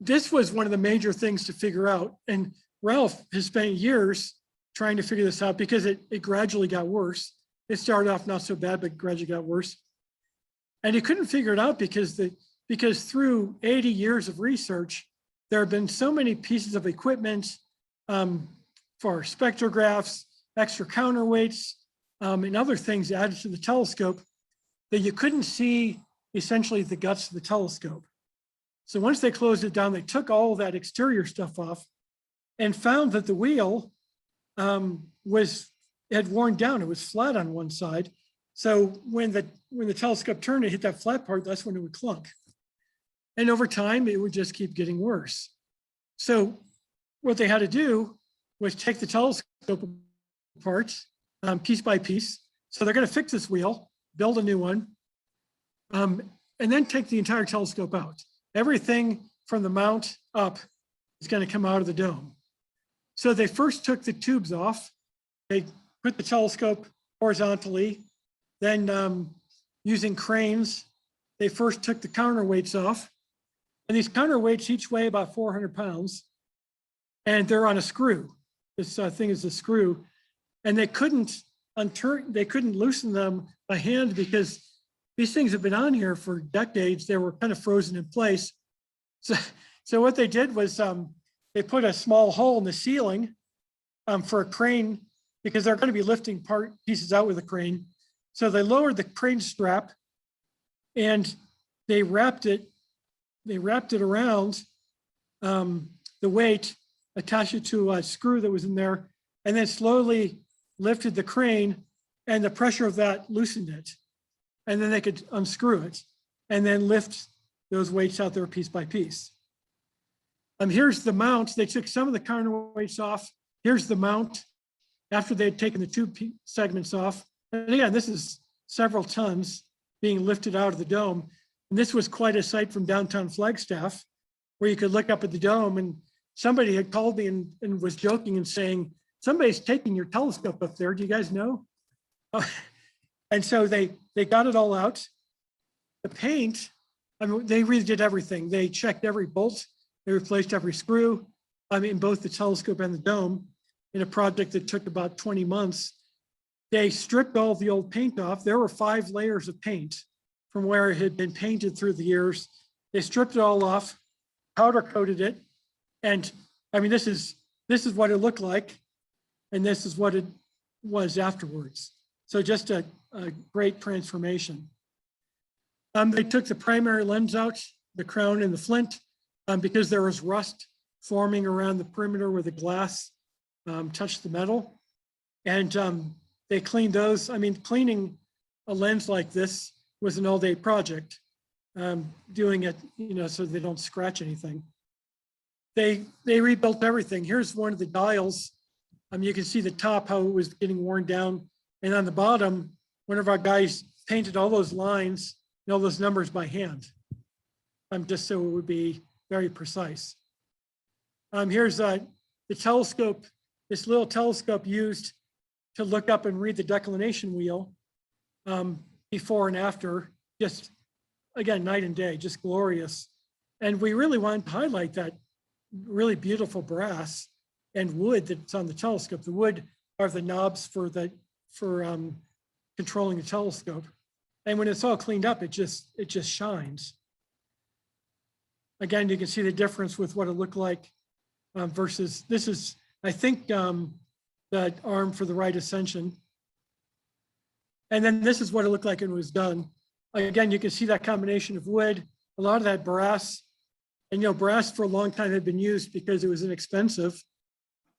B: this was one of the major things to figure out. And Ralph has spent years trying to figure this out because it gradually got worse. It started off not so bad, but gradually got worse. And he couldn't figure it out because through 80 years of research, there have been so many pieces of equipment for spectrographs, extra counterweights, and other things added to the telescope that you couldn't see essentially the guts of the telescope. So once they closed it down, they took all of that exterior stuff off and found that the wheel had worn down. It was flat on one side. So when the telescope turned and hit that flat part, that's when it would clunk. And over time, it would just keep getting worse. So what they had to do was take the telescope apart piece by piece. So they're going to fix this wheel, build a new one, and then take the entire telescope out. Everything from the mount up is going to come out of the dome. So they first took the tubes off. They put the telescope horizontally. Then using cranes, they first took the counterweights off. And these counterweights each weigh about 400 pounds. And they're on a screw. This thing is a screw. And they couldn't loosen them by hand because these things have been on here for decades. They were kind of frozen in place. So what they did was they put a small hole in the ceiling for a crane because they're going to be lifting pieces out with a crane. So they lowered the crane strap and they wrapped it around the weight, attached it to a screw that was in there, and then slowly lifted the crane, and the pressure of that loosened it. And then they could unscrew it and then lift those weights out there piece by piece. Here's the mount. They took some of the counterweights off. Here's the mount after they had taken the two segments off. And again, this is several tons being lifted out of the dome. And this was quite a sight from downtown Flagstaff, where you could look up at the dome, and somebody had called me and was joking and saying, somebody's taking your telescope up there. Do you guys know? And so they got it all out. The paint, I mean, they redid everything. They checked every bolt. They replaced every screw. in both the telescope and the dome, in a project that took about 20 months. They stripped all the old paint off. There were 5 layers of paint from where it had been painted through the years. They stripped it all off, powder coated it. And I mean, this is what it looked like. And this is what it was afterwards. So just a great transformation. They took the primary lens out, the crown and the flint, because there was rust forming around the perimeter where the glass touched the metal. And they cleaned those. I mean, cleaning a lens like this was an all-day project, doing it, so they don't scratch anything. They rebuilt everything. Here's one of the dials. You can see the top, how it was getting worn down. And on the bottom, one of our guys painted all those lines and all those numbers by hand, just so it would be very precise. Here's the telescope, this little telescope used to look up and read the declination wheel before and after, just again, night and day, just glorious. And we really wanted to highlight that really beautiful brass and wood that's on the telescope. The wood are the knobs for controlling the telescope. And when it's all cleaned up, it just shines. Again, you can see the difference with what it looked like versus, this is, I think, the arm for the right ascension. And then this is what it looked like when it was done. Again, you can see that combination of wood, a lot of that brass. And brass for a long time had been used because it was inexpensive.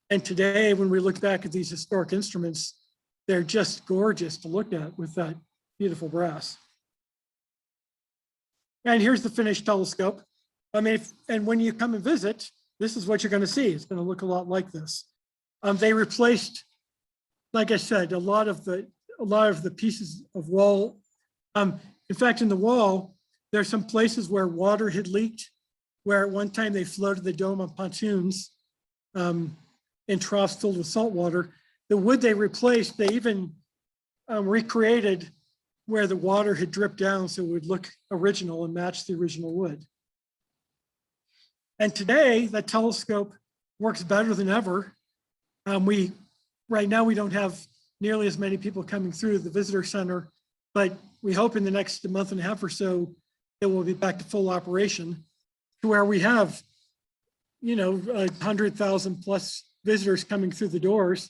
B: And today, when we look back at these historic instruments, they're just gorgeous to look at with that beautiful brass. And here's the finished telescope. I mean, and when you come and visit, this is what you're going to see. It's going to look a lot like this. They replaced, like I said, a lot of the pieces of wall. In fact, in the wall, there's some places where water had leaked, where at one time they floated the dome on pontoons in troughs filled with salt water. The wood they replaced, they even recreated where the water had dripped down so it would look original and match the original wood. And today, that telescope works better than ever. Right now, we don't have nearly as many people coming through the visitor center, but we hope in the next month and a half or so, it will be back to full operation to where we have, 100,000 plus visitors coming through the doors.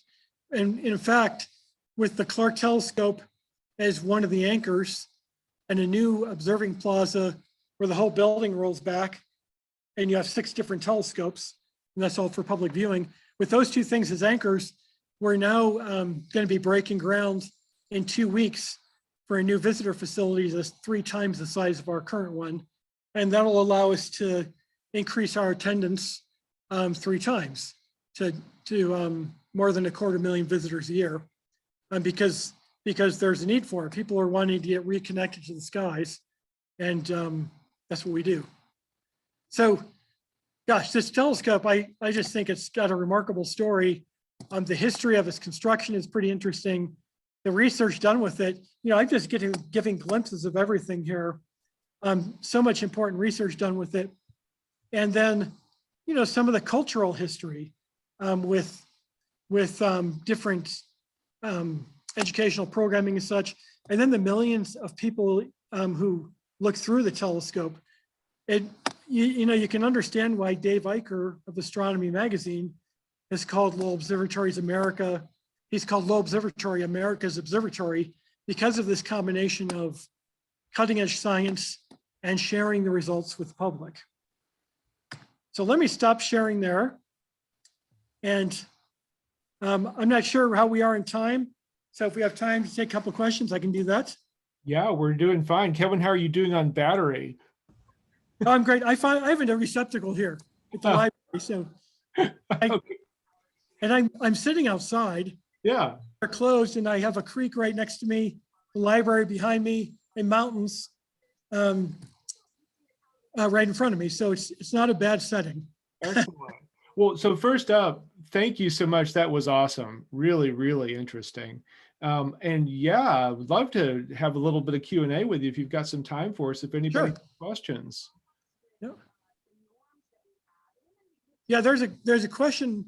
B: And in fact, with the Clark telescope as one of the anchors and a new observing plaza where the whole building rolls back and you have 6 different telescopes, and that's all for public viewing. With those 2 things as anchors, we're now going to be breaking ground in 2 weeks for a new visitor facility that's 3 times the size of our current one. And that'll allow us to increase our attendance 3 times to more than 250,000 visitors a year, because there's a need for it. People are wanting to get reconnected to the skies, and that's what we do. So, gosh, this telescope, I just think it's got a remarkable story. The history of its construction is pretty interesting. The research done with it, I'm just giving glimpses of everything here. So much important research done with it. And then, some of the cultural history with different educational programming and such. And then the millions of people who look through the telescope. You can understand why Dave Eicher of Astronomy Magazine has called Lowell Observatories America. He's called Lowell Observatory America's Observatory because of this combination of cutting edge science and sharing the results with the public. So let me stop sharing there. And I'm not sure how we are in time. So if we have time to take a couple of questions, I can do that.
A: Yeah, we're doing fine. Kevin, how are you doing on battery?
B: I'm great. I have a receptacle here at the library. So
A: Okay.
B: and I'm sitting outside.
A: Yeah.
B: They're closed and I have a creek right next to me, the library behind me, and mountains right in front of me. So it's not a bad setting.
A: Excellent. Well, so first up, thank you so much. That was awesome. Really, really interesting. And yeah, I would love to have a little bit of Q&A with you if you've got some time for us, if anybody has questions.
B: Yeah. Yeah, there's a question.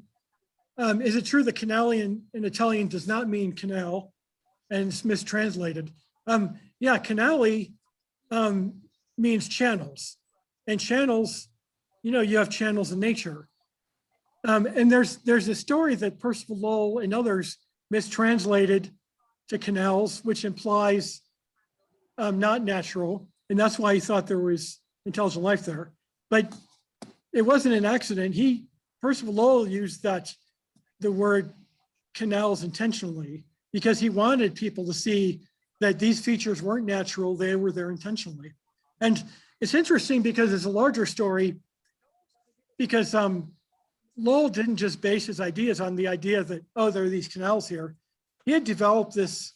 B: Is it true that Canali in Italian does not mean canal and it's mistranslated? Yeah, Canali means channels, and channels, you have channels in nature. And there's a story that Percival Lowell and others mistranslated to canals, which implies not natural, and that's why he thought there was intelligent life there. But it wasn't an accident. Percival Lowell used the word canals intentionally because he wanted people to see that these features weren't natural, they were there intentionally. And it's interesting because it's a larger story, because Lowell didn't just base his ideas on the idea that, oh, there are these canals here. He had developed this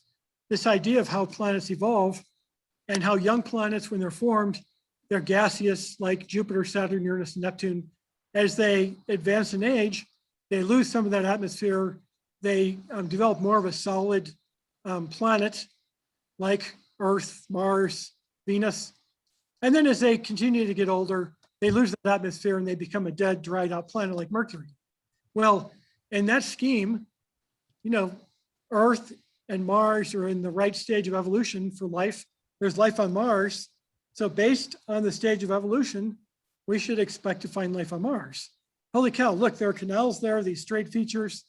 B: idea of how planets evolve and how young planets, when they're formed, they're gaseous, like Jupiter, Saturn, Uranus, and Neptune. As they advance in age, they lose some of that atmosphere. They develop more of a solid planet like Earth, Mars, Venus. And then as they continue to get older, they lose that atmosphere and they become a dead, dried out planet like Mercury. Well, in that scheme, Earth and Mars are in the right stage of evolution for life. There's life on Mars. So based on the stage of evolution, we should expect to find life on Mars. Holy cow, look, there are canals there, these straight features.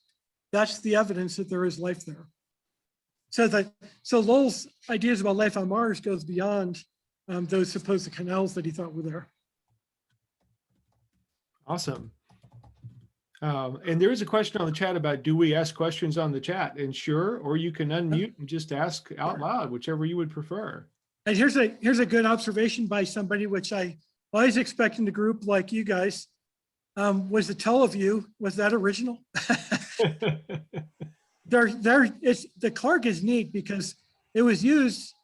B: That's the evidence that there is life there. So Lowell's ideas about life on Mars goes beyond those supposed canals that he thought were there.
A: Awesome. And there is a question on the chat about, do we ask questions on the chat? And sure, or you can unmute and just ask out loud, whichever you would prefer.
B: And here's a good observation by somebody, which I always expect in the group like you guys. Was the teleview, was that original? The Clark is neat because it was used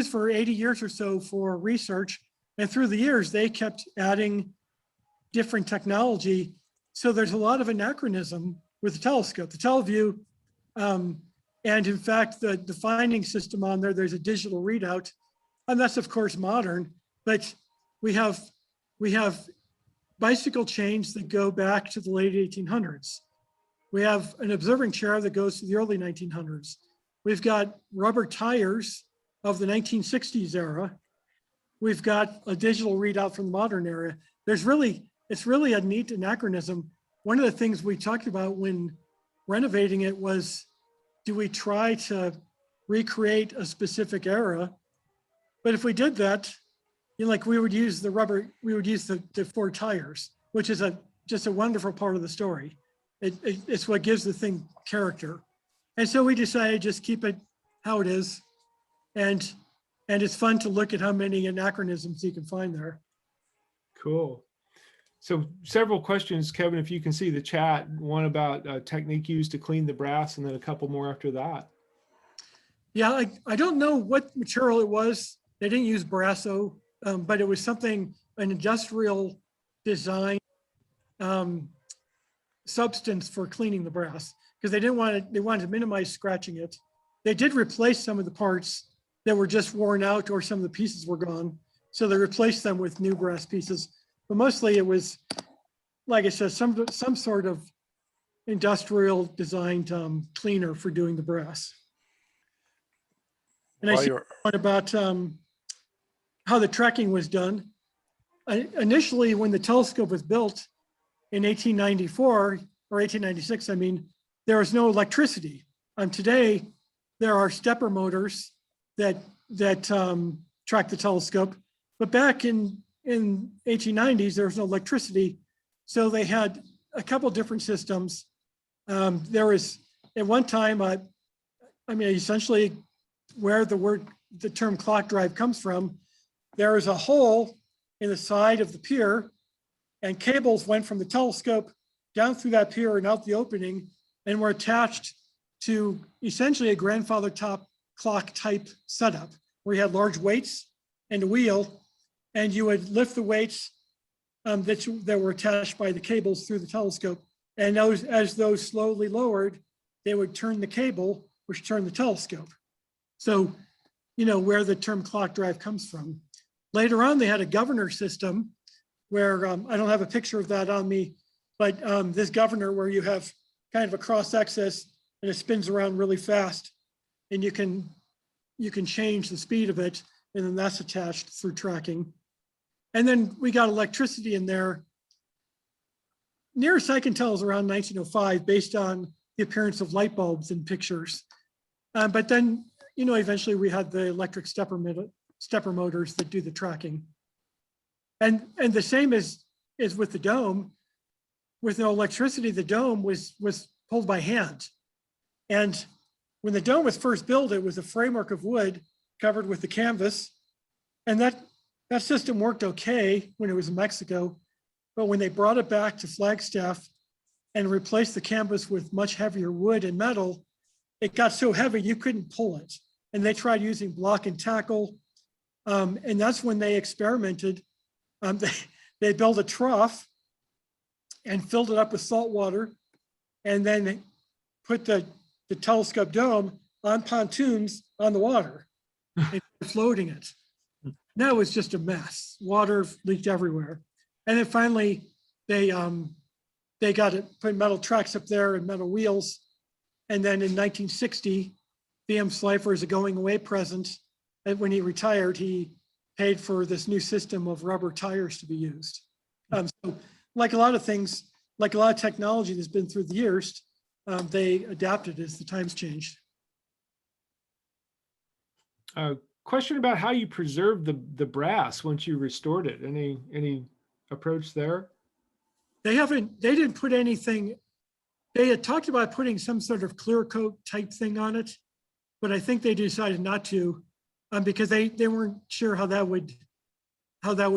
B: for 80 years or so for research. And through the years, they kept adding different technology. So there's a lot of anachronism with the telescope. The teleview, and in fact, the finding system on there's a digital readout. And that's of course modern, but we have bicycle chains that go back to the late 1800s. We have an observing chair that goes to the early 1900s. We've got rubber tires of the 1960s era. We've got a digital readout from the modern era. It's really a neat anachronism. One of the things we talked about when renovating it was, do we try to recreate a specific era? But if we did that, we would use the four tires, which is just a wonderful part of the story. It's what gives the thing character. And so we decided just keep it how it is. And it's fun to look at how many anachronisms you can find there.
A: Cool. So several questions, Kevin, if you can see the chat, one about technique used to clean the brass, and then a couple more after that.
B: Yeah, I don't know what material it was. They didn't use Brasso, but it was an industrial design substance for cleaning the brass, because they wanted to minimize scratching it. They did replace some of the parts that were just worn out, or some of the pieces were gone. So they replaced them with new brass pieces. But mostly it was, like I said, some sort of industrial designed cleaner for doing the brass. And I see one about how the tracking was done. Initially, when the telescope was built in 1894 or 1896, there was no electricity. Today, there are stepper motors that track the telescope. But back in 1890s, there was no electricity. So they had a couple different systems. There was, at one time, essentially where the term clock drive comes from, there was a hole in the side of the pier, and cables went from the telescope down through that pier and out the opening, and were attached to essentially a grandfather clock type setup, where you had large weights and a wheel, and you would lift the weights that were attached by the cables through the telescope. And as those slowly lowered, they would turn the cable, which turned the telescope. So, where the term clock drive comes from. Later on, they had a governor system where, I don't have a picture of that on me, But this governor where you have kind of a cross axis and it spins around really fast, and you can change the speed of it, and then that's attached through tracking. And then we got electricity in there. Nearest I can tell is around 1905, based on the appearance of light bulbs in pictures. But then, eventually we had the electric stepper motors that do the tracking. And the same is with the dome. With no electricity, the dome was pulled by hand. And when the dome was first built, it was a framework of wood covered with the canvas. And that system worked okay when it was in Mexico. But when they brought it back to Flagstaff and replaced the canvas with much heavier wood and metal, it got so heavy you couldn't pull it. And they tried using block and tackle. And that's when they experimented. They built a trough and filled it up with salt water, and then they put the telescope dome on pontoons on the water and floating it. That was just a mess. Water leaked everywhere. And then finally, they got it, put metal tracks up there and metal wheels. And then in 1960, VM Slipher, as a going away present, and when he retired, he paid for this new system of rubber tires to be used. So like a lot of things, like a lot of technology that's been through the years, they adapted as the times changed.
A: Question about how you preserved the brass once you restored it. Any approach there?
B: They didn't put anything. They had talked about putting some sort of clear coat type thing on it, but I think they decided not to because they weren't sure how that would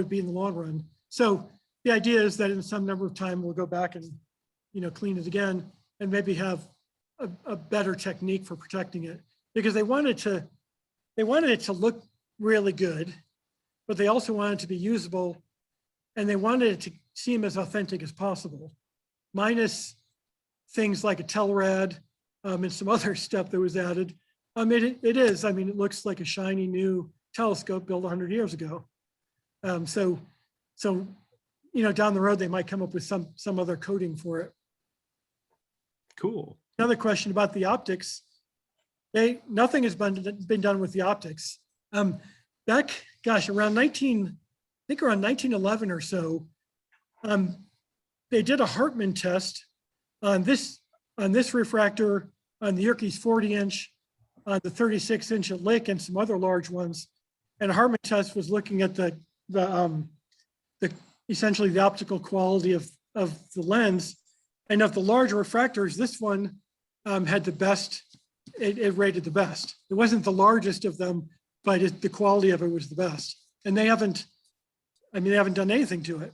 B: be in the long run. So the idea is that in some number of time we'll go back and clean it again and maybe have a better technique for protecting it, because they wanted it to look really good, but they also wanted it to be usable, and they wanted it to seem as authentic as possible, minus things like a Telrad and some other stuff that was added. It looks like a shiny new telescope built 100 years ago. So down the road, they might come up with some other coating for it.
A: Cool.
B: Another question about the optics. Nothing has been done with the optics. Back, around 1911 or so, they did a Hartmann test on this refractor, on the Yerkes 40-inch, on the 36-inch at Lick, and some other large ones. And a Hartmann test was looking at essentially the optical quality of the lens. And of the large refractors, this one had the best. It rated the best. It wasn't the largest of them, but the quality of it was the best. And they haven't done anything to it.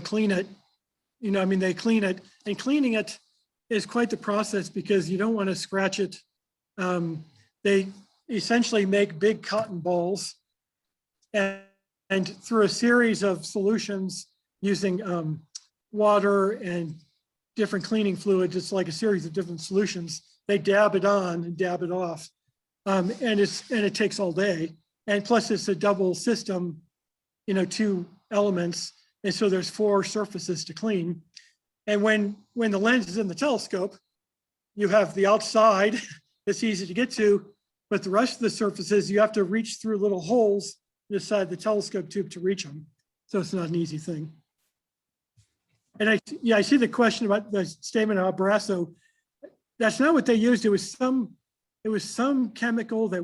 B: Clean it. They clean it, and cleaning it is quite the process because you don't want to scratch it. They essentially make big cotton balls, and through a series of solutions using water and different cleaning fluids, it's like a series of different solutions. They dab it on and dab it off, and it takes all day. And plus, it's a double system, 2 elements, and so there's 4 surfaces to clean. And when the lens is in the telescope, you have the outside that's easy to get to, but the rest of the surfaces you have to reach through little holes inside the telescope tube to reach them. So it's not an easy thing. And I see the question about the statement about brasso. That's not what they used. It was some chemical that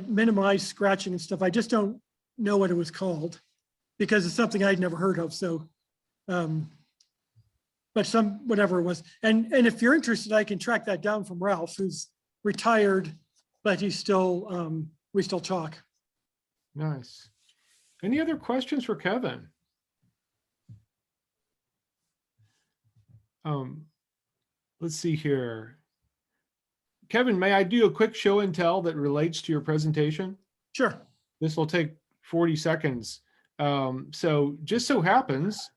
B: minimized scratching and stuff. I just don't know what it was called because it's something I'd never heard of. So, but whatever it was. And if you're interested, I can track that down from Ralph, who's retired, but he's still, we still talk.
A: Nice. Any other questions for Kevin? Let's see here. Kevin, may I do a quick show and tell that relates to your presentation?
B: Sure.
A: This will take 40 seconds. So just so happens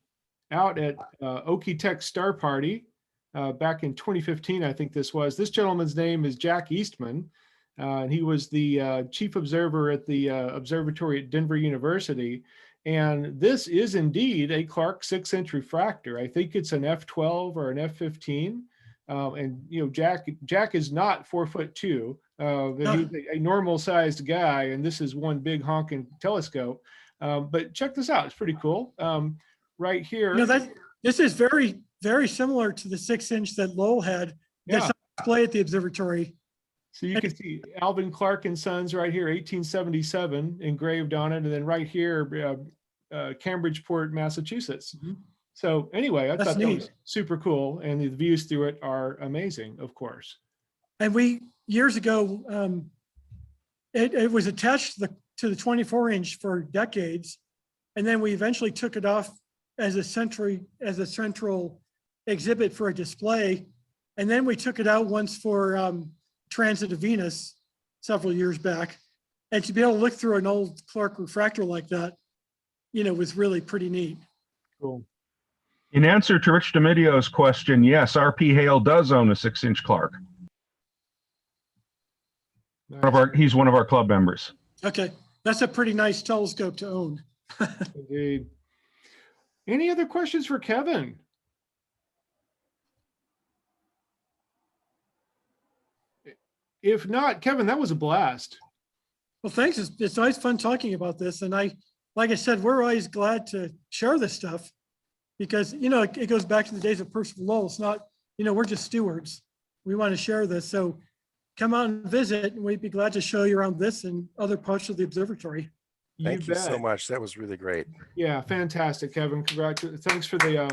A: out at Okie Tech Star Party back in 2015, I think this gentleman's name is Jack Eastman. And he was the chief observer at the observatory at Denver University. And this is indeed a Clark 6-inch refractor. I think it's an f12 or an f15. And Jack is not 4'2". He's a normal sized guy, and this is one big honking telescope. But check this out; it's pretty cool. Right here,
B: this is very, very similar to the 6-inch that Lowell had. That's on display at the observatory.
A: So you can see Alvin Clark and Sons right here, 1877 engraved on it. And then right here, Cambridgeport, Massachusetts. Mm-hmm. So anyway, I thought that was super cool. And the views through it are amazing, of course. And
B: years ago, it was attached to the 24-inch for decades. And then we eventually took it off as a central exhibit for a display. And then we took it out once for transit of Venus several years back. And to be able to look through an old Clark refractor like that, was really pretty neat.
A: Cool.
C: In answer to Rich Domidio's question, yes, RP Hale does own a 6-inch Clark. Nice. He's one of our club members.
B: Okay, that's a pretty nice telescope to own.
A: Indeed. Any other questions for Kevin? If not, Kevin, that was a blast.
B: Well, thanks. It's always fun talking about this. And like I said, we're always glad to share this stuff because, it goes back to the days of Percival Lowell. It's not, we're just stewards. We want to share this. So come out and visit, and we'd be glad to show you around this and other parts of the observatory.
D: Thank you so much. That was really great.
A: Yeah, fantastic, Kevin. Congratulations. Thanks for the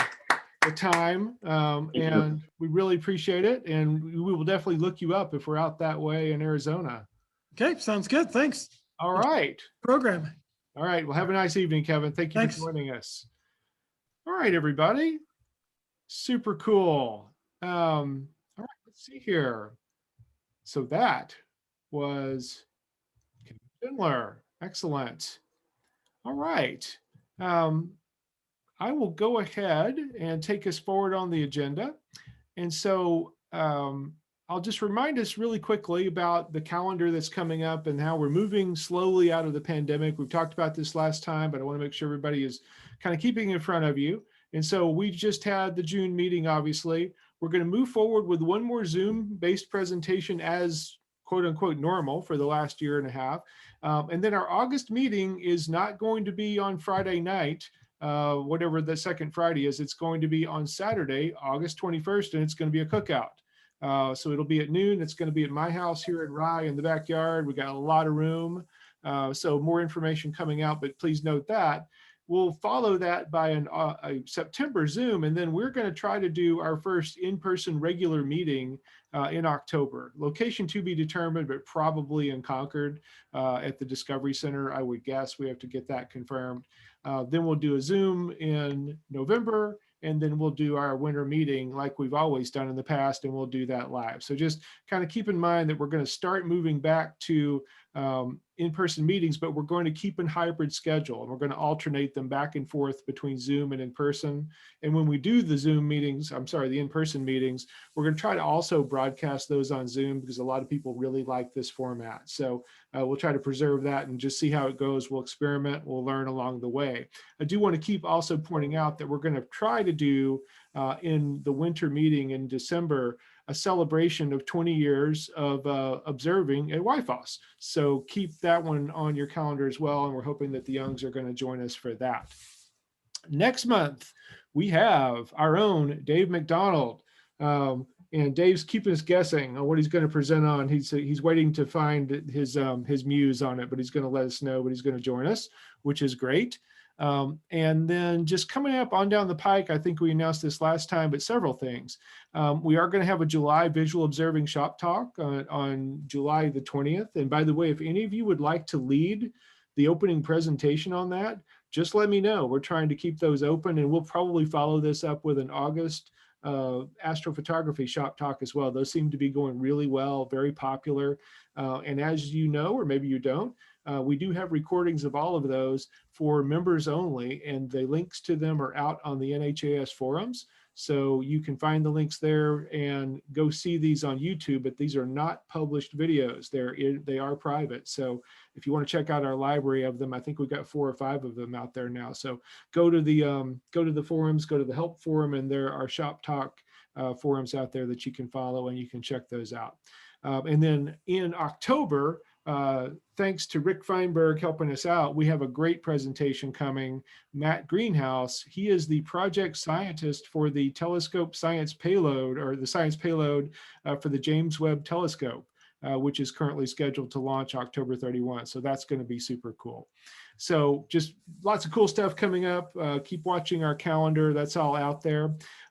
A: time, and we really appreciate it. And we will definitely look you up if we're out that way in Arizona.
B: Okay, sounds good. Thanks.
A: All right.
B: Program.
A: All right. Well, have a nice evening, Kevin. Thank you for joining us. All right, everybody. Super cool. All right, let's see here. So that was Schindler. Excellent. All right. I will go ahead and take us forward on the agenda. And so I'll just remind us really quickly about the calendar that's coming up and how we're moving slowly out of the pandemic. We've talked about this last time, but I want to make sure everybody is kind of keeping in front of you. And so we just had the June meeting, obviously. We're going to move forward with one more Zoom-based presentation as quote unquote normal for the last year and a half. And then our August meeting is not going to be on Friday night, whatever the second Friday is. It's going to be on Saturday, August 21st, and it's going to be a cookout. So it'll be at noon. It's going to be at my house here in Rye in the backyard. We got a lot of room. So more information coming out, but please note that. We'll follow that by a September Zoom, and then we're going to try to do our first in-person regular meeting in October. Location to be determined, but probably in Concord at the Discovery Center, I would guess. We have to get that confirmed. Then we'll do a Zoom in November, and then we'll do our winter meeting like we've always done in the past, and we'll do that live. So just kind of keep in mind that we're going to start moving back to in-person meetings, but we're going to keep in hybrid schedule, and we're going to alternate them back and forth between Zoom and in-person. And when we do the Zoom meetings, the in-person meetings, we're going to try to also broadcast those on Zoom because a lot of people really like this format. So we'll try to preserve that and just see how it goes. We'll experiment, we'll learn along the way. I do want to keep also pointing out that we're going to try to do in the winter meeting in December a celebration of 20 years of observing at YFOS. So keep that one on your calendar as well. And we're hoping that the Youngs are going to join us for that. Next month, we have our own Dave McDonald. And Dave's keeping us guessing on what he's going to present on. He's waiting to find his muse on it, but he's going to let us know, but he's going to join us, which is great. And then just coming up on down the pike, I think we announced this last time, but several things. We are going to have a July visual observing shop talk on July the 20th. And by the way, if any of you would like to lead the opening presentation on that, just let me know. We're trying to keep those open, and we'll probably follow this up with an August astrophotography shop talk as well. Those seem to be going really well, very popular. And as you know, or maybe you don't, we do have recordings of all of those for members only, and the links to them are out on the NHAS forums. So you can find the links there and go see these on YouTube, but these are not published videos. They are private. So if you want to check out our library of them, I think we've got 4 or 5 of them out there now. So go to the forums, go to the help forum, and there are Shop Talk forums out there that you can follow, and you can check those out. And then in October, thanks to Rick Feinberg helping us out, we have a great presentation coming. Matt Greenhouse, he is the project scientist for the telescope science payload, or the science payload for the James Webb Telescope, which is currently scheduled to launch October 31. So that's going to be super cool. So just lots of cool stuff coming up. Keep watching our calendar. That's all out there.